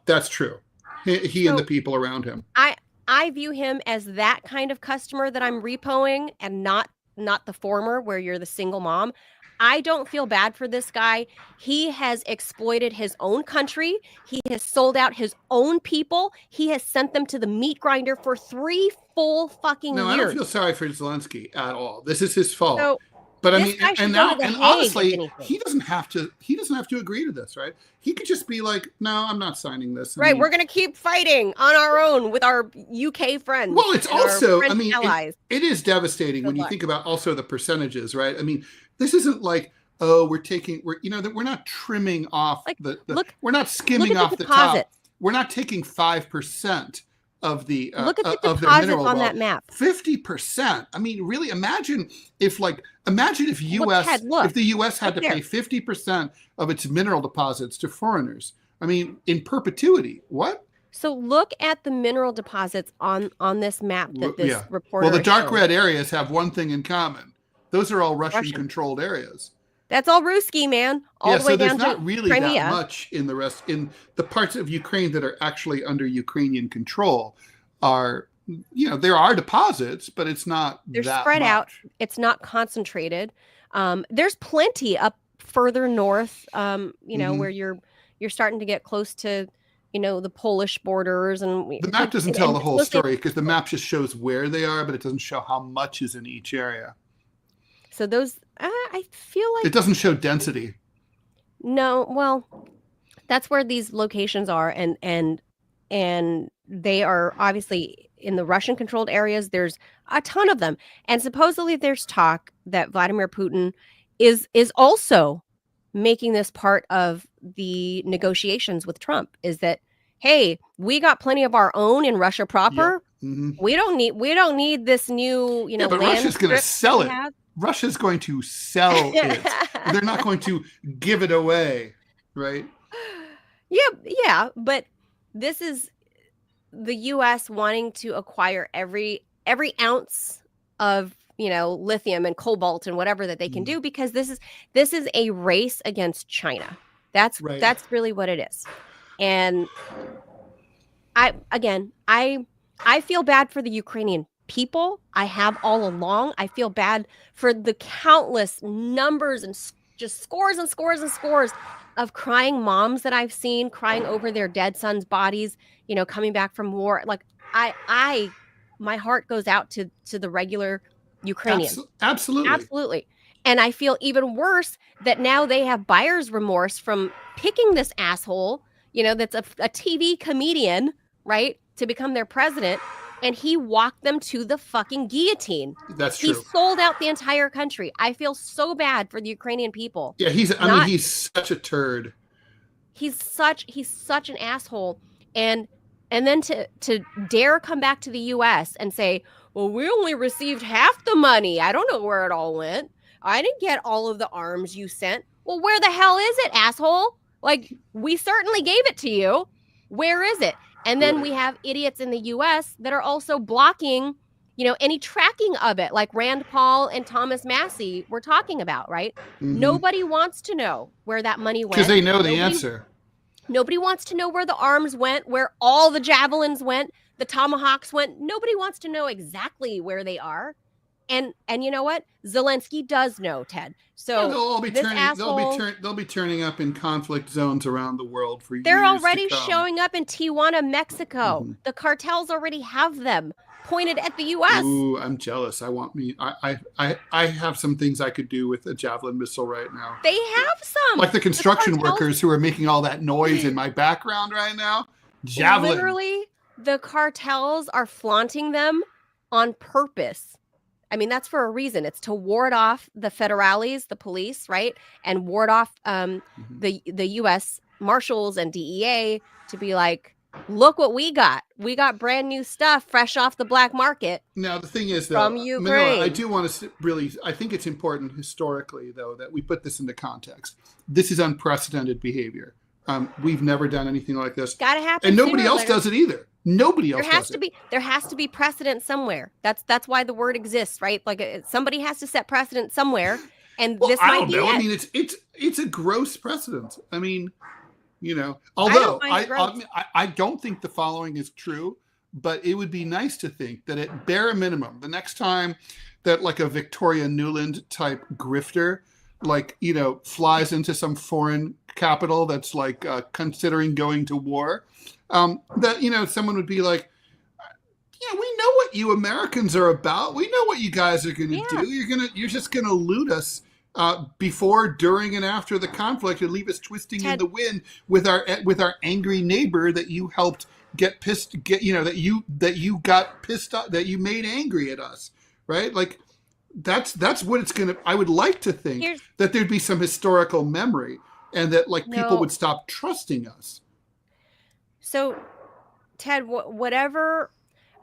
That's true. He and the people around him. I view him as that kind of customer that I'm repoing, and not the former where you're the single mom. I don't feel bad for this guy. He has exploited his own country. He has sold out his own people. He has sent them to the meat grinder for 3 full fucking years. No, I don't feel sorry for Zelensky at all. This is his fault. So, but I mean, and honestly, he doesn't have to agree to this, right? He could just be like, "No, I'm not signing this." Right, we're going to keep fighting on our own with our UK friends. Well, it's also, I mean, allies. It is devastating when you think about also the percentages, right? I mean, this isn't like, oh, we're not trimming off we're not skimming off the top. We're not taking 5% of the look at the of deposits their mineral on wealth. that map. 50%. I mean, really, imagine if the U.S. had to pay 50% of its mineral deposits to foreigners. I mean, in perpetuity. What? So look at the mineral deposits on this map that this reporter. Well, the dark red areas have one thing in common. Those are all Russian-controlled areas. That's all Ruski, man. All the way down to Crimea. So there's not really that much in the rest. In the parts of Ukraine that are actually under Ukrainian control there are deposits, but it's not They're that spread much. out. It's not concentrated. There's plenty up further north, where you're starting to get close to, the Polish borders. And the map doesn't tell the whole story because the map just shows where they are, but it doesn't show how much is in each area. So those, I feel like it doesn't show density. No, well, that's where these locations are, and they are obviously in the Russian-controlled areas. There's a ton of them, and supposedly there's talk that Vladimir Putin is also making this part of the negotiations with Trump. Is that, hey, we got plenty of our own in Russia proper. Yeah. Mm-hmm. We don't need this new, but land Russia's going to sell it. Russia's going to sell it. They're not going to give it away, right? Yeah, but this is the U.S. wanting to acquire every ounce of lithium and cobalt and whatever that they can do, because this is a race against China. That's really what it is. And I feel bad for the Ukrainian people. I have all along. I feel bad for the countless numbers and just scores and scores and scores of crying moms that I've seen crying over their dead sons' bodies, coming back from war. Like my heart goes out to the regular Ukrainian. Absolutely. And I feel even worse that now they have buyer's remorse from picking this asshole, that's a TV comedian, right, to become their president. And he walked them to the fucking guillotine. That's true. He sold out the entire country. I feel so bad for the Ukrainian people. Yeah, he's such a turd. He's such an asshole. And then to dare come back to the US and say, well, we only received half the money. I don't know where it all went. I didn't get all of the arms you sent. Well, where the hell is it, asshole? Like, we certainly gave it to you. Where is it? And then we have idiots in the U.S. that are also blocking, any tracking of it, like Rand Paul and Thomas Massey were talking about, right? Mm-hmm. Nobody wants to know where that money went. Because they know the answer. Nobody wants to know where the arms went, where all the javelins went, the tomahawks went. Nobody wants to know exactly where they are. And you know what? Zelensky does know, Ted. So they'll be turning up in conflict zones around the world for years. They're already showing up in Tijuana, Mexico. Mm-hmm. The cartels already have them pointed at the U.S. Ooh, I'm jealous. I have some things I could do with a javelin missile right now. They have some. Like the construction workers who are making all that noise in my background right now. Javelin. Literally, the cartels are flaunting them on purpose. I mean, that's for a reason. It's to ward off the federales, the police, right? And ward off the U.S. Marshals and DEA to be like, look what we got. We got brand new stuff fresh off the black market. Now, the thing is, though, from Ukraine. Manila, I do want to I think it's important historically, though, that we put this into context. This is unprecedented behavior. We've never done anything like this. Gotta happen. And nobody else does it either. Nobody else does it. There has to be precedent somewhere. That's why the word exists, right? Like somebody has to set precedent somewhere, and this might be it. I mean, it's a gross precedent. I mean, although I don't think the following is true, but it would be nice to think that at bare minimum, the next time that like a Victoria Nuland type grifter, flies into some foreign capital that's like considering going to war, that someone would be like, we know what you Americans are about. We know what you guys are going to do. You're just going to loot us before, during, and after the conflict, and leave us twisting in the wind with our angry neighbor that you helped that you got pissed off, that you made angry at us, right? Like that's what it's gonna. I would like to think that there'd be some historical memory, and that people would stop trusting us. So, Ted, whatever,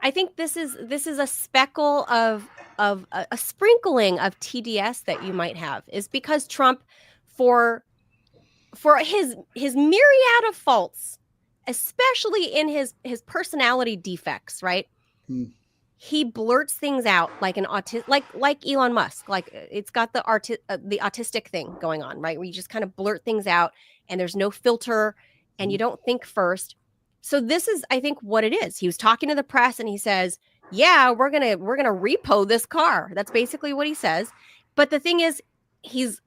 I think this is a speckle of a sprinkling of TDS that you might have, is because Trump, for his myriad of faults, especially in his personality defects, right? He blurts things out like an like Elon Musk, like it's got the autistic thing going on, right? Where you just kind of blurt things out and there's no filter and you don't think first. So this is, I think, what it is. He was talking to the press and he says, yeah, we're gonna repo this car. That's basically what he says. But the thing is, he's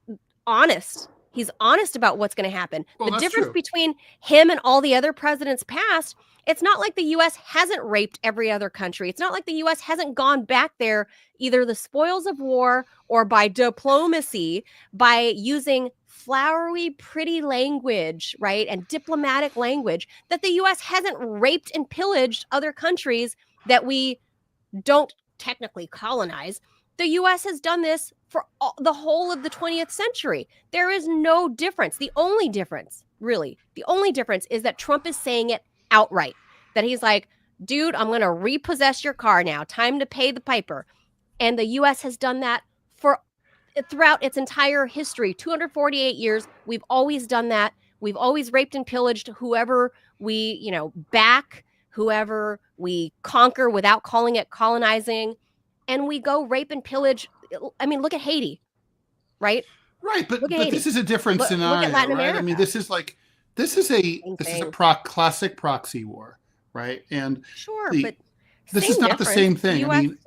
honest. He's honest about what's going to happen. Well, the difference between him and all the other presidents past, it's not like the U.S. hasn't raped every other country. It's not like the U.S. hasn't gone back there, either the spoils of war or by diplomacy, by using flowery, pretty language, right? And diplomatic language, that the U.S. hasn't raped and pillaged other countries that we don't technically colonize. The U.S. has done this for the whole of the 20th century. There is no difference. The only difference is that Trump is saying it outright. That he's like, dude, I'm going to repossess your car now. Time to pay the piper. And the U.S. has done that for throughout its entire history, 248 years, we've always done that. We've always raped and pillaged whoever we, back, whoever we conquer without calling it colonizing. And we go rape and pillage. I mean, look at Haiti, right? Right, but Haiti. this is a different Look at scenario, Latin right? America. I mean, this is a classic proxy war, right? And sure, but this is not the same thing. I mean,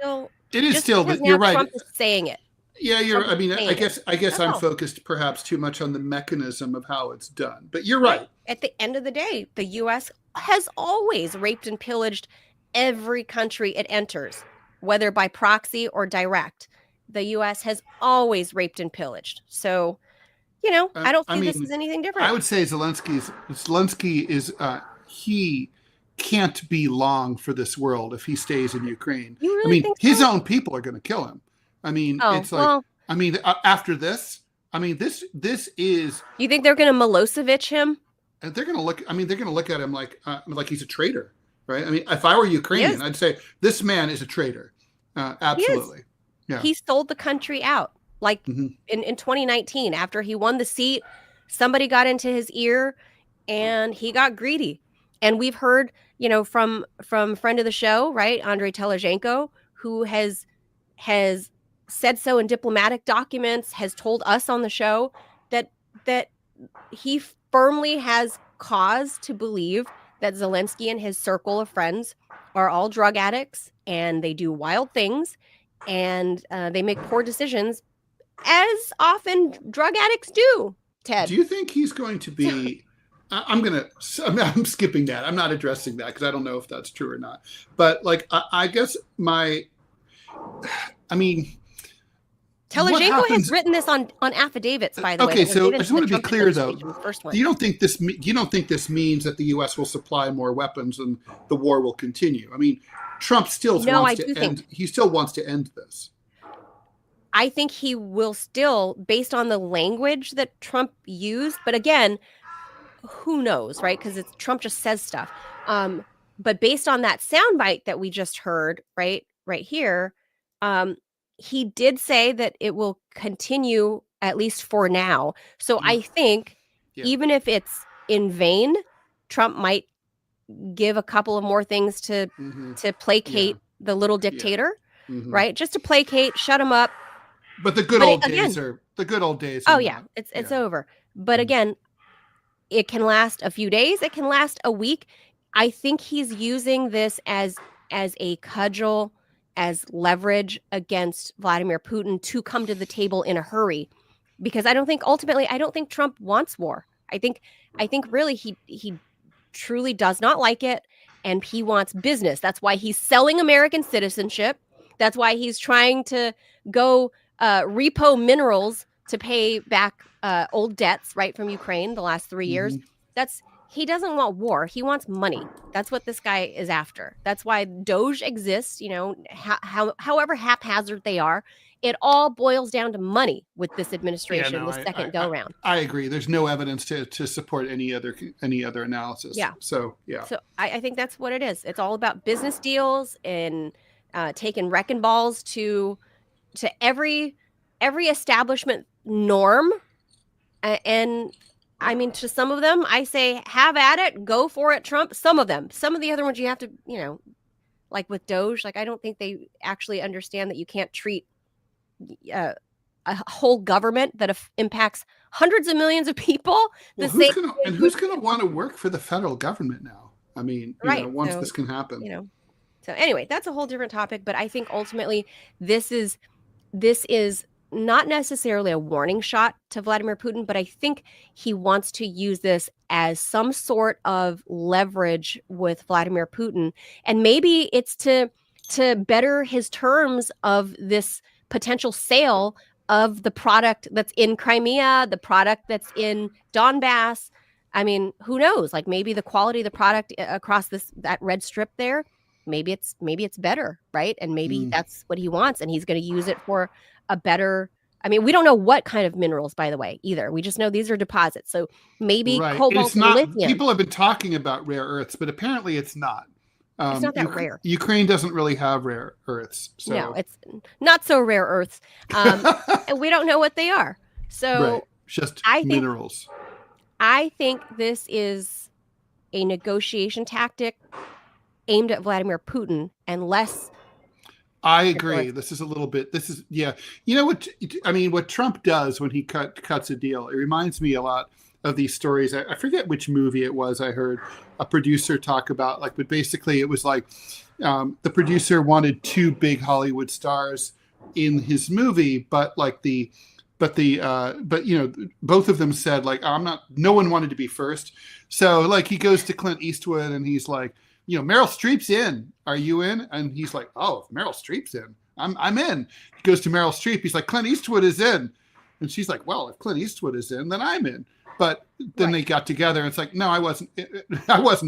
it is still, but you're right. Trump is saying it. Yeah, I mean, I guess I'm focused perhaps too much on the mechanism of how it's done. But you're right. At the end of the day, the U.S. has always raped and pillaged every country it enters, whether by proxy or direct. The U.S. has always raped and pillaged. So, I don't think this is anything different. I would say Zelensky is he can't be long for this world if he stays in Ukraine. You really think so? His own people are going to kill him. I mean, it's like, after this, this is. You think they're going to Milosevic him? They're going to look. I mean, they're going to look at him like he's a traitor, right? I mean, if I were Ukrainian, I'd say this man is a traitor. Absolutely. Yeah. He sold the country out. Like in 2019, after he won the seat, somebody got into his ear, and he got greedy. And we've heard, from friend of the show, right, Andrei Telezhenko, who has said so in diplomatic documents, has told us on the show that he firmly has cause to believe that Zelensky and his circle of friends are all drug addicts, and they do wild things, and they make poor decisions, as often drug addicts do. Ted, do you think he's going to be? I'm skipping that. I'm not addressing that because I don't know if that's true or not. But I guess Telezhenko has written this on affidavits, by the way. Okay, so I just want to be clear, though. You don't think this means that the U.S. will supply more weapons and the war will continue? I mean, Trump still wants to end. He still wants to end this. I think he will still, based on the language that Trump used. But again, who knows, right? Because Trump just says stuff. But based on that soundbite that we just heard, right here. He did say that it will continue, at least for now. So I think even if it's in vain, Trump might give a couple of more things to placate the little dictator, right? Just to placate, shut him up. But the good old days are Oh yeah, it's over. But again, it can last a few days. It can last a week. I think he's using this as a cudgel, as leverage against Vladimir Putin to come to the table in a hurry, because I don't think Trump wants war. I think really he truly does not like it, and he wants business. That's why he's selling American citizenship. That's why he's trying to go repo minerals to pay back old debts, right, from Ukraine the last 3 years. He doesn't want war. He wants money. That's what this guy is after. That's why Doge exists, however haphazard they are. It all boils down to money with this administration, the second go-round. I agree. There's no evidence to support any other analysis. Yeah. So, yeah. So I think that's what it is. It's all about business deals and taking wrecking balls to every establishment norm. And I mean, to some of them, I say, have at it, go for it, Trump. Some of the other ones you have to, like with Doge, I don't think they actually understand that you can't treat a whole government that impacts hundreds of millions of people. Well, who's going to want to work for the federal government now? I mean, once this can happen. So anyway, that's a whole different topic. But I think ultimately this is not necessarily a warning shot to Vladimir Putin, but I think he wants to use this as some sort of leverage with Vladimir Putin. And maybe it's to better his terms of this potential sale of the product that's in Crimea, the product that's in Donbass. I mean, who knows? Maybe the quality of the product across that red strip there, maybe it's better, right? And maybe that's what he wants, and he's going to use it for a better. I mean, we don't know what kind of minerals, by the way, either. We just know these are deposits. So maybe cobalt and lithium. People have been talking about rare earths, but apparently it's not. It's not that rare. Ukraine doesn't really have rare earths. So. No, it's not so rare earths. And we don't know what they are. So right. Just minerals. I think this is a negotiation tactic aimed at Vladimir Putin and less. I agree. This is yeah. You know what? I mean, what Trump does when he cuts a deal, it reminds me a lot of these stories. I forget which movie it was. I heard a producer talk about but basically it was like the producer wanted 2 big Hollywood stars in his movie, but both of them said no one wanted to be first. So he goes to Clint Eastwood and he's like, Meryl Streep's in. Are you in? And he's like, oh, if Meryl Streep's in, I'm in. He goes to Meryl Streep. He's like, Clint Eastwood is in. And she's like, well, if Clint Eastwood is in, then I'm in. But then they got together and it's like, no, I wasn't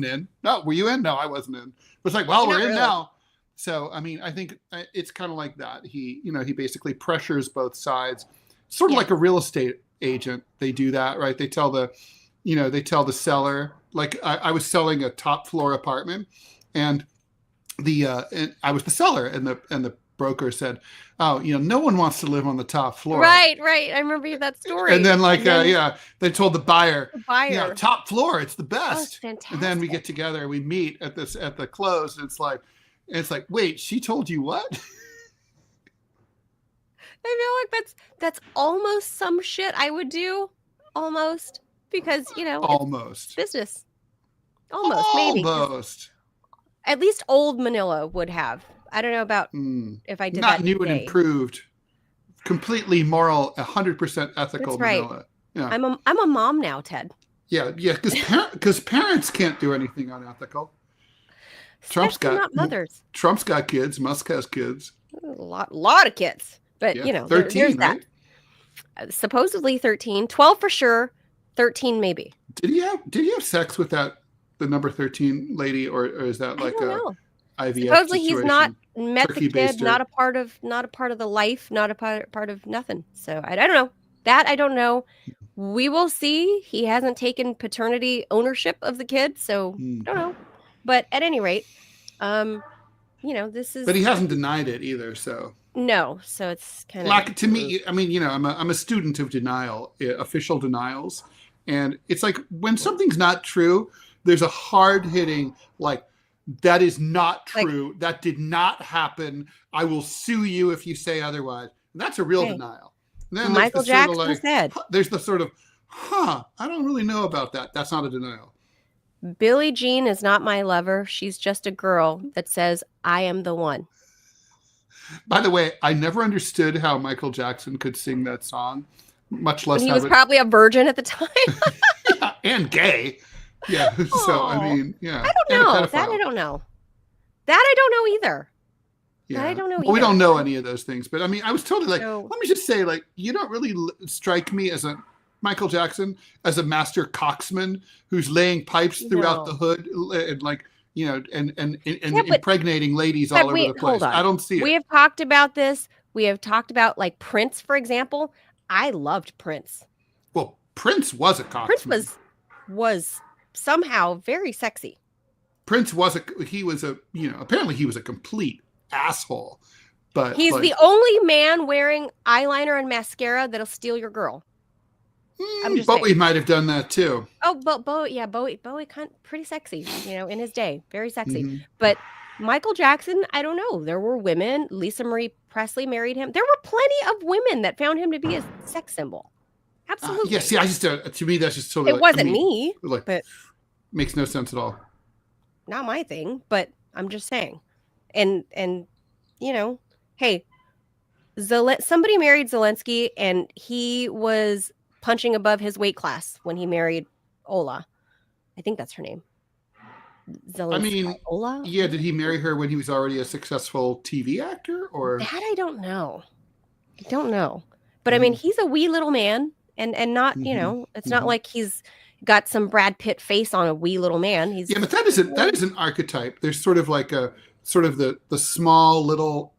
in. No, were you in? No, I wasn't in. But it's like, well, we're in now. So, I mean, I think it's kind of like that. He basically pressures both sides, sort of like a real estate agent. They do that, right? They tell the seller, I was selling a top floor apartment and and I was the seller and the broker said, oh, no one wants to live on the top floor. Right. I remember that story. And then they told the buyer, top floor, it's the best. Oh, fantastic. And then we get together, we meet at the close. And it's like, wait, she told you what? I feel like that's almost some shit I would do, almost, because almost it's business, maybe. At least old Manila would have. I don't know about if I did not that new today. and improved, completely moral, 100% ethical. That's right. Manila. Yeah. I'm a mom now, Ted. Yeah, because parents can't do anything unethical. Not mothers. Trump's got kids. Musk has kids. A lot of kids. But 13, there's right? that. Supposedly 13, 12 for sure, 13 maybe. Did he have sex with the number 13 lady, or is that like IVF supposedly situation? He's not met the kid, Baster. not a part of the life, not a part of nothing. So I don't know. That I don't know. We will see. He hasn't taken paternity ownership of the kid, so I don't know. But at any rate, this is. But he hasn't denied it either, so. No, so it's kind of to me. I mean, I'm a student of denial, official denials, and it's like when something's not true, there's a hard hitting that is not true. That did not happen. I will sue you if you say otherwise. And that's a real denial. And then Michael Jackson said. There's the sort of, I don't really know about that. That's not a denial. Billie Jean is not my lover. She's just a girl that says, I am the one. By the way, I never understood how Michael Jackson could sing that song, much less he was probably a virgin at the time. Yeah, and gay. Yeah. So, I mean, yeah. I don't know. That I don't know. That I don't know either. Yeah. That I don't know well, we don't know any of those things. But I mean, I was totally let me just say, you don't really strike me as Michael Jackson as a master coxman who's laying pipes throughout the hood and impregnating ladies all over the place. I don't see it. We have talked about this. We have talked about Prince, for example. I loved Prince. Well, Prince was a coxman. Prince was somehow very sexy. Prince apparently he was a complete asshole. But he's the only man wearing eyeliner and mascara that'll steal your girl. Bowie might have done that too. Oh, but Bowie pretty sexy, in his day, very sexy. Mm-hmm. But Michael Jackson, I don't know. There were women. Lisa Marie Presley married him. There were plenty of women that found him to be a sex symbol. Absolutely. Yeah. See, I just to me that's just totally. It wasn't me. But makes no sense at all. Not my thing, but I'm just saying. And hey, somebody married Zelensky, and he was punching above his weight class when he married Ola. I think that's her name. Zelensky. Ola? Yeah, did he marry her when he was already a successful TV actor, or that I don't know. But I mean, he's a wee little man, and not, it's not like he's got some Brad Pitt face on a wee little man. But that is an archetype. There's sort of the small little,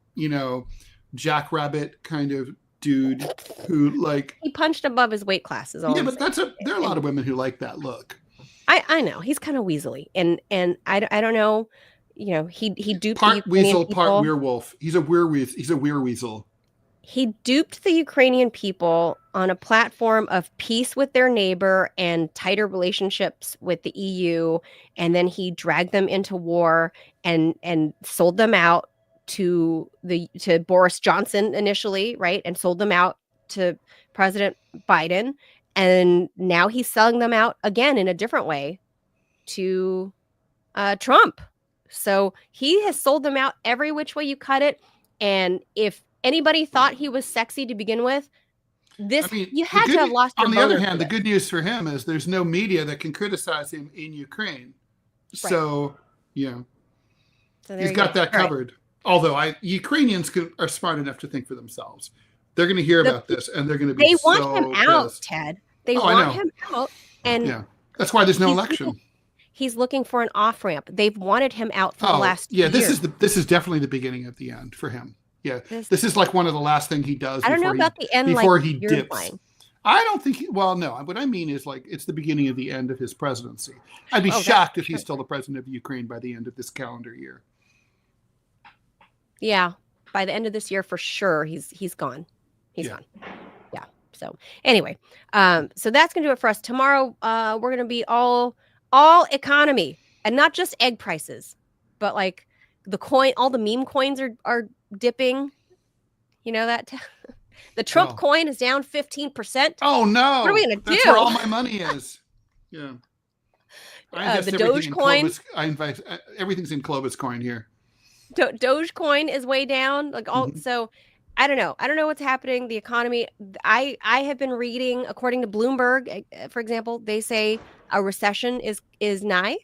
jackrabbit kind of dude who he punched above his weight class. Is all. Yeah, but there are a lot of women who like that look. I know he's kind of weaselly, and I don't know. he duped the Part Ukrainian weasel, people. part werewolf. He's a wereweasel. He duped the Ukrainian people on a platform of peace with their neighbor and tighter relationships with the EU, and then he dragged them into war and sold them out to Boris Johnson initially, right? And sold them out to President Biden, and now he's selling them out again in a different way to Trump. So he has sold them out every which way you cut it. And if anybody thought he was sexy to begin with, you had to have lost your on the other boner hand, for the good news for him is there's no media that can criticize him in Ukraine. Right. So, So there he's you got go. that All right. covered. Although Ukrainians are smart enough to think for themselves. They're going to hear about this and they're going to be They want so him out, pissed. Ted. They Oh, I want know. him out. And Yeah. That's why there's no he's election. he's looking for an off-ramp. They've wanted him out for the last yeah, year. this is definitely the beginning of the end for him. Yeah. This is like one of the last thing he does I don't know before about the end before like he you're dips. implying. I don't think well, no. What I mean is like it's the beginning of the end of his presidency. I'd be Oh, shocked if he's still the president of Ukraine by the end of this calendar year. Yeah. By the end of this year, for sure, he's gone. He's Yeah. gone. Yeah. So anyway, so that's gonna do it for us. Tomorrow, we're gonna be all economy, and not just egg prices, but like the coin. All the meme coins are dipping. You know that the Trump coin is down 15%. Oh no! What are we gonna That's do? where all my money is. Yeah. I invest The everything in Dogecoin? Clovis. I invest everything's in Clovis coin here. Dogecoin is way down. Like all, so I don't know. I don't know what's happening. The economy. I have been reading, according to Bloomberg, for example, they say a recession is nigh.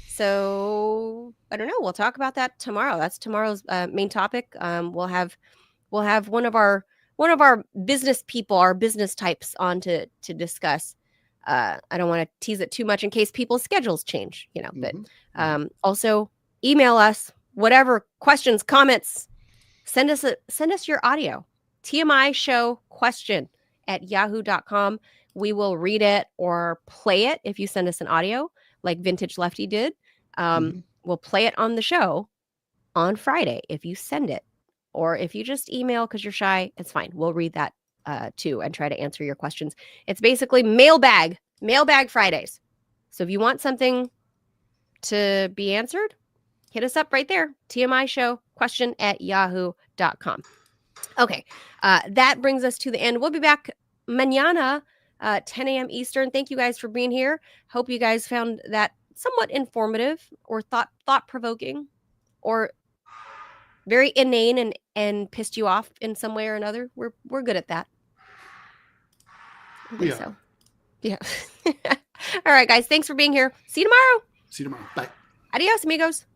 So I don't know. We'll talk about that tomorrow. That's tomorrow's main topic. We'll have one of our business people, our business types, on to discuss. I don't want to tease it too much in case people's schedules change, but also email us whatever questions, comments, send us your audio. TMI Show question at yahoo.com. We will read it or play it if you send us an audio like Vintage Lefty did. We'll play it on the show on Friday if you send it, or if you just email because you're shy, it's fine. We'll read that too and try to answer your questions. It's basically mailbag Fridays. So if you want something to be answered, hit us up right there. TMI Show question at yahoo.com. Okay. That brings us to the end. We'll be back mañana, 10 a.m. Eastern. Thank you guys for being here. Hope you guys found that somewhat informative or thought-provoking or very inane and pissed you off in some way or another. We're good at that. I think so. Yeah. All right, guys. Thanks for being here. See you tomorrow. See you tomorrow. Bye. Adios, amigos.